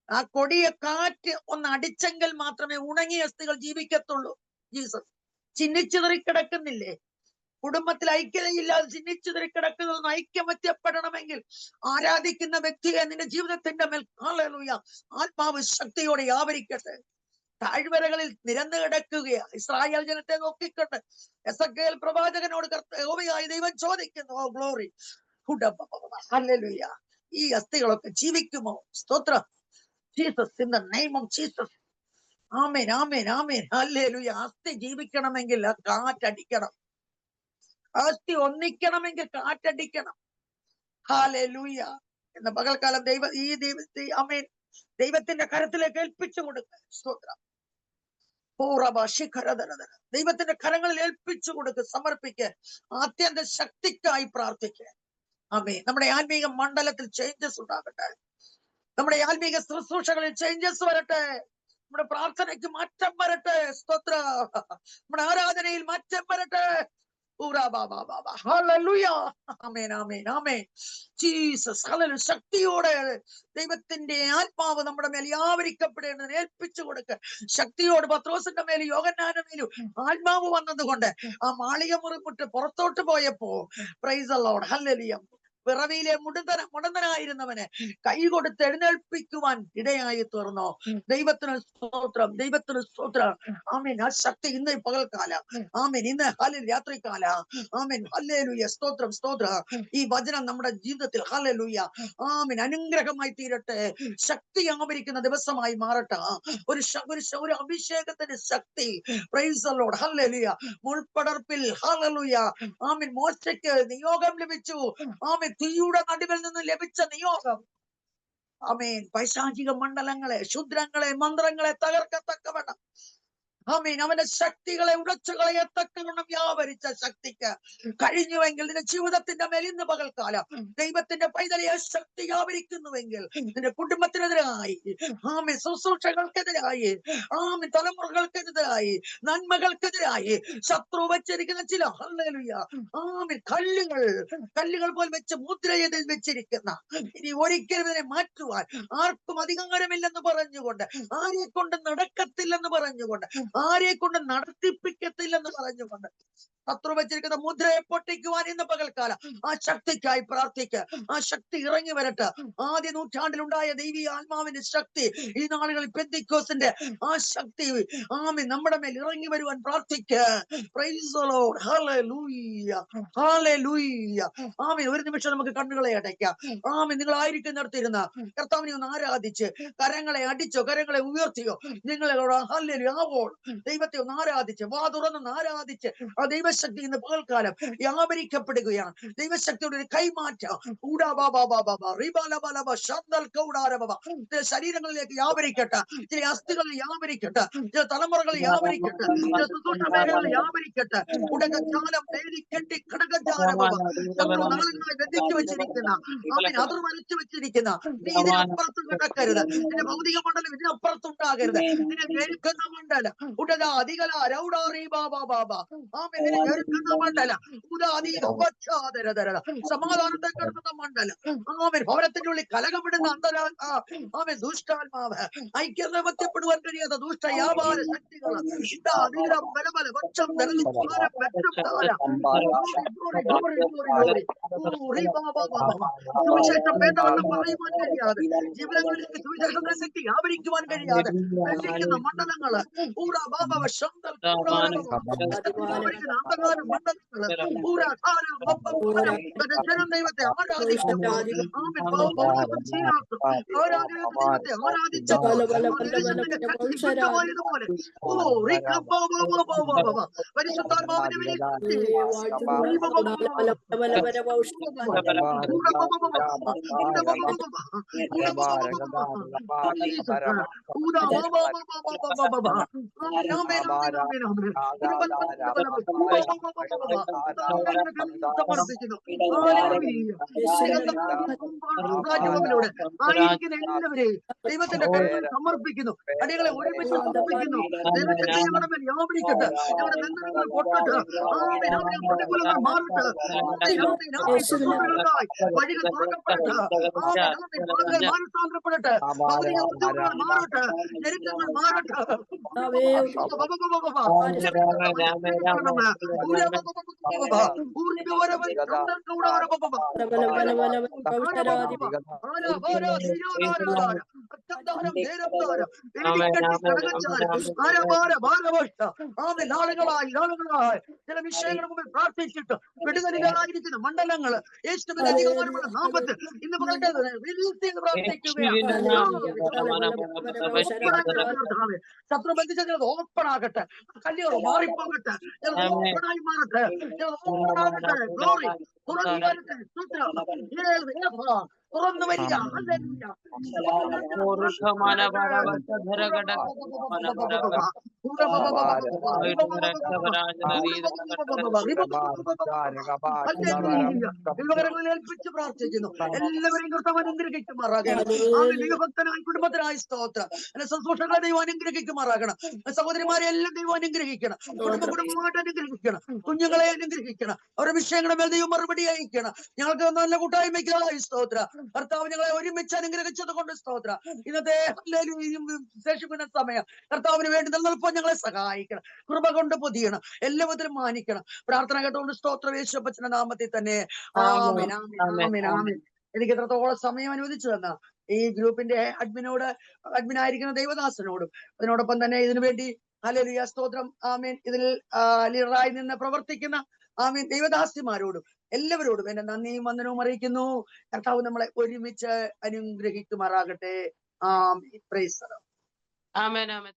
ആ കൊടിയ കാറ്റ് ഒന്ന് അടിച്ചെങ്കിൽ മാത്രമേ ഉണങ്ങിയ അസ്ഥികൾ ജീവിക്കത്തുള്ളൂ. ജീസസ് ചിന്നിച്ചിതറി കിടക്കുന്നില്ലേ? കുടുംബത്തിൽ ഐക്യതയില്ലാതെ ചിന്നിച്ചിതറി കിടക്കുന്നതൊന്ന് ഐക്യമത്യപ്പെടണമെങ്കിൽ ആരാധിക്കുന്ന വ്യക്തിയെ നിന്റെ ജീവിതത്തിന്റെ മേൽ ഹല്ലേലൂയ ആത്മാവ് ശക്തിയോടെ ആവരിക്കട്ടെ. താഴ്വരകളിൽ നിരന്നു കിടക്കുകയാ ഇസ്രായേൽ ജനത്തെ നോക്കിക്കൊണ്ട് എസെക്കിയേൽ പ്രവാചകനോട് യഹോവയായ ദൈവം ചോദിക്കുന്നു, ഓ ഗ്ലോറി, ഹല്ലേലൂയ, ഈ അസ്ഥികളൊക്കെ ജീവിക്കുമോ? സ്തോത്രം. Jesus, in the name of Jesus. Amen, amen, amen, hallelujah. അസ്ഥി ജീവിക്കണമെങ്കിൽ കാറ്റടിക്കണം. അസ്ഥി ഒന്നിക്കണമെങ്കിൽ കാറ്റടിക്കണം. ഹല്ലേലൂയ. എന്ന പകൽക്കാലം ആമേൻ, ദൈവത്തിന്റെ കരത്തിലേക്ക് ഏൽപ്പിച്ചു കൊടുക്കുക. സ്തോത്രം. ദൈവത്തിന്റെ കരങ്ങളിൽ ഏൽപ്പിച്ചു കൊടുക്കുക, സമർപ്പിക്കുക. ആത്യന്ത ശക്തിക്കായി പ്രാർത്ഥിക്കുക. ആമേൻ. നമ്മുടെ ആത്മീക മണ്ഡലത്തിൽ ചേഞ്ചസ് ഉണ്ടാകട്ടെ. നമ്മുടെ ആത്മീക ശുശ്രൂഷകളിൽ ചേഞ്ചസ് വരട്ടെ. നമ്മുടെ പ്രാർത്ഥനയ്ക്ക് മാറ്റം വരട്ടെ. സ്തോത്ര. നമ്മുടെ ആരാധനയിൽ മാറ്റം വരട്ടെ. ശക്തിയോടെ ദൈവത്തിന്റെ ആത്മാവ് നമ്മുടെ മേൽ വ്യാപരിക്കപ്പെടേണ്ടതിന് ഏൽപ്പിച്ചു കൊടുക്കുക. ശക്തിയോട് പത്രോസിന്റെ മേലും യോഹന്നാന്റെ മേലും ആത്മാവ് വന്നതുകൊണ്ട് ആ മാളിക മുറി മുട്ട് പുറത്തോട്ട് പോയപ്പോ പ്രൈസ് ദി ലോർഡ്, ഹല്ലേലൂയ, പിറവിയിലെ മുടന്തനായിരുന്നവനെ കൈ കൊടുത്ത് എഴുന്നേൽപ്പിക്കുവാൻ ഇടയായി തീർന്നു. ദൈവത്തിന് സ്തോത്രം, ദൈവത്തിന് സ്തോത്രം. ആമേൻ. ആ ശക്തി ഇന്ന് പകൽക്കാലം, ആമേൻ, ഇന്ന് രാത്രികാല, ആമേൻ, ഹല്ലേലൂയ, സ്തോത്രം, സ്തോത്രം. ഈ വചനം നമ്മുടെ ജീവിതത്തിൽ ഹല്ലേലൂയ ആമേൻ അനുഗ്രഹമായി തീരട്ടെ. ശക്തി ആവരിക്കുന്ന ദിവസമായി മാറട്ടെ. ഒരു അഭിഷേകത്തിന്റെ ശക്തി. പ്രൈസ് ദി ലോർഡ്, ഹല്ലേലൂയ. മുൾപടർപ്പിൽ ഹല്ലേലൂയ ആമേൻ മോശയ്ക്ക് നിയോഗം ലഭിച്ചു. ആമേൻ. തീയുടെ നടുവിൽ നിന്ന് ലഭിച്ച നിയോഗം, ആമേൻ, പൈശാചിക മണ്ഡലങ്ങളെ, ക്ഷുദ്രങ്ങളെ, മന്ത്രങ്ങളെ തകർക്കത്തക്കവണ്ണം, ആമേൻ, അവന്റെ ശക്തികളെ ഉടച്ചു കളയത്തക്കവണ്ണം വ്യാപരിച്ച ശക്തിക്ക് കഴിഞ്ഞുവെങ്കിൽ നിന്റെ ജീവിതത്തിന്റെ മേൽ ഇന്ന് പകൽക്കാലം ദൈവത്തിന്റെ പൈതലെ ശക്തി വ്യാപരിക്കുന്നുവെങ്കിൽ നിന്റെ കുടുംബത്തിനെതിരായി, ആമേൻ, ശുശ്രൂഷകൾക്കെതിരായി, ആമേൻ, തലമുറകൾക്കെതിരായി, നന്മകൾക്കെതിരായി ശത്രു വെച്ചിരിക്കുന്ന ചില ഹല്ലേലൂയ ആമേൻ കല്ലുകൾ പോലെ വെച്ച് മുദ്ര ചെയ്ത് വെച്ചിരിക്കുന്ന, ഇനി ഒരിക്കലും ഇതിനെ മാറ്റുവാൻ ആർക്കും അധികാരമില്ലെന്ന് പറഞ്ഞുകൊണ്ട്, ആരെ കൊണ്ട് നടക്കത്തില്ലെന്ന് പറഞ്ഞുകൊണ്ട്, ആരെ കൊണ്ട് നടത്തിപ്പിക്കത്തില്ലെന്ന് പറഞ്ഞുകൊണ്ട് ശത്രു വെച്ചിരിക്കുന്ന മുദ്രയെ പൊട്ടിക്കുവാൻ ഇന്ന് പകൽക്കാലം ആ ശക്തിക്കായി പ്രാർത്ഥിക്കുക. ആ ശക്തി ഇറങ്ങി വരട്ടെ. ആദ്യ നൂറ്റാണ്ടിലുണ്ടായ ദൈവീയ ആത്മാവിന്റെ ശക്തി ഈ നാളുകളിൽ പെന്തിക്കോസ്തിന്റെ ആ ശക്തി ആമേൻ നമ്മുടെ മേൽ ഇറങ്ങി വരുവാൻ പ്രാർത്ഥിക്കുക. പ്രൈസ് ദി ലോർഡ്, ഹല്ലേലൂയ, ഹല്ലേലൂയ. ആമേൻ. ഒരു നിമിഷം നമുക്ക് കണ്ണുകളെ അടയ്ക്കാം. ആമേൻ. നിങ്ങൾ ആയിരിക്കുന്നിടത്തിരുന്ന കർത്താവിനെ ഒന്ന് ആരാധിച്ച് കരങ്ങളെ അടിച്ചോ, കരങ്ങളെ ഉയർത്തിയോ, നിങ്ങളോട് ഹല്ലേലൂയ ആവോൾ ദൈവത്തെ ഒന്ന് ആരാധിച്ച് വാ തുറന്നൊന്ന് ആരാധിച്ച് ആ ദൈവശക്തി ഇന്ന് പകൽക്കാലം വ്യാപരിക്കപ്പെടുകയാണ്. ദൈവശക്തിയുടെ ഒരു കൈമാറ്റം ശരീരങ്ങളിലേക്ക് വ്യാപരിക്കട്ടെ. ചില അസ്ഥികളിൽ വ്യാപരിക്കട്ടെ, ചില തലമുറകളിൽ വ്യാപരിക്കട്ടെ, ചില ശുശ്രൂഷ മേഖലകളിൽ വ്യാപരിക്കട്ടെ. ഉടകജാലം കെട്ടി ഘടകജാലം ശത്രു നാളുകളായി ബന്ധിച്ചു വെച്ചിരിക്കുന്ന, ആമേൻ, അതിർ വരച്ചു വെച്ചിരിക്കുന്ന, നീ ഇതിനപ്പുറത്ത് കിടക്കരുത്, നിന്റെ ഭൗതിക മണ്ഡലം ഇതിനപ്പുറത്തുണ്ടാകരുത്, നിന്നെ ഞെരുക്കുന്ന മണ്ഡലം സമാധാനത്തെ കിടക്കുന്ന മണ്ഡലം, ആമേൻ, ഭവനത്തിന്റെ ഉള്ളിൽ കലകമിടുന്ന ആമേൻ, ദുഷ്ടാത്മാവ്, ഐക്യപ്പെടുവാൻ കഴിയാത്ത ദുഷ്ട വ്യാപാര ശക്തികൾ സുവിശേഷം വേണ്ടവണ്ണം പറയുവാൻ കഴിയാതെ, ജീവിതങ്ങളിലേക്ക് സുവിശേഷത്തിന്റെ ശക്തി വ്യാപരിക്കുവാൻ കഴിയാതെ ബന്ധിക്കുന്ന മണ്ഡലങ്ങള് ജനം ദൈവത്തെ ആരാധിക്കുമ്പോൾ ദൈവത്തെ ആരാധിച്ചപ്പോൾ ദേശത്തിന്റെ കട്ടി ശുദ്ധമായതുപോലെ പരിശുദ്ധാത്മാവിന്റെ ആയിരിക്കുന്ന എല്ലാവരെയും ദൈവത്തിന്റെ കരുത്തിൽ സമർപ്പിക്കുന്നു. അടികളെ ഒരുമിച്ച് സമർപ്പിക്കുന്നു. ദൈവത്തെ ഞങ്ങളുടെ മേൽ വ്യാപരിക്കട്ടെ, ഞങ്ങളുടെ ബന്ധനങ്ങൾ പൊട്ടട്ട്, പ്രതികൂലങ്ങൾ മാറട്ടെ, ശുശ്രൂഷകൾക്കായി വഴികൾ തുറക്കപ്പെടട്ടെ, മാനസാന്തരപ്പെടട്ടെ, ഭൗതിക ബുദ്ധിമുട്ടുകൾ മാറട്ടെ, ഞെരുക്കങ്ങൾ മാറട്ടെ. നാളുകളായി ചില വിഷയങ്ങളുടെ മുമ്പിൽ പ്രാർത്ഥിച്ചിട്ട് വിടുതലിലായിരിക്കുന്ന മണ്ഡലങ്ങള് യേശുവിന്റെ അധികാരമുള്ള നാമത്തിൽ ഇന്ന് ശത്രു ബന്ധിച്ചത് ഓപ്പൺ ആകട്ടെ, കല്ലുകൾ മാറിപ്പോകട്ടെ, ഓപ്പണായി മാറട്ടെ, ഓപ്പണാകട്ടെ. ഗ്ലോറി തുറന്നു വരിക. ഏൽപ്പിച്ച് പ്രാർത്ഥിക്കുന്നു. എല്ലാവരെയും കർത്താവ് അനുഗ്രഹിക്കുമാറാകണം. ദൈവഭക്തനായി കുടുംബത്തിനായി സ്തോത്രം. ശുശ്രൂഷകളെ ദൈവം അനുഗ്രഹിക്കുമാറാകണം. സഹോദരിമാരെ എല്ലാം ദൈവം അനുഗ്രഹിക്കണം. കുടുംബമായിട്ട് അനുഗ്രഹിക്കണം. കുഞ്ഞുങ്ങളെ അനുഗ്രഹിക്കണം. അവരുടെ വിഷയങ്ങളുടെ മേൽ ദൈവം മറുപടി അയക്കണം. ഞങ്ങൾക്ക് നല്ല കൂട്ടായ്മയ്ക്കായി സ്തോത്ര. കർത്താവ് ഞങ്ങളെ ഒരുമിച്ച് അനുഗ്രഹിച്ചത് കൊണ്ട് സ്തോത്ര. ഇന്നത്തെ ശേഷിക്കുന്ന സമയം കർത്താവിന് വേണ്ടി നിലനിൽപ്പോൾ ഞങ്ങളെ സഹായിക്കണം. കൃപ കൊണ്ട് പൊതിയണം. എല്ലാവരും മാനിക്കണം. പ്രാർത്ഥന കേട്ടുകൊണ്ട് സ്തോത്ര യേശുപ്പച്ചന്റെ നാമത്തിൽ തന്നെ ആമേൻ, ആമേൻ, ആമേൻ. എനിക്ക് എത്രത്തോളം സമയം അനുവദിച്ചു തന്ന ഈ ഗ്രൂപ്പിന്റെ അഡ്മിനായിരിക്കുന്ന ദൈവദാസനോടും അതിനോടൊപ്പം തന്നെ ഇതിനു വേണ്ടി ഹല്ലേലൂയ സ്തോത്രം ആമേൻ ഇതിൽ ലീഡറായി നിന്ന് പ്രവർത്തിക്കുന്ന ആമേൻ ദൈവദാസിമാരോടും എല്ലാവരോടും എന്റെ നന്ദിയും വന്ദനവും അറിയിക്കുന്നു. കർത്താവ് നമ്മളെ ഒരുമിച്ച് അനുഗ്രഹിക്കുമാറാകട്ടെ. ആമേൻ. Praise the Lord. ആമേൻ, ആമേൻ.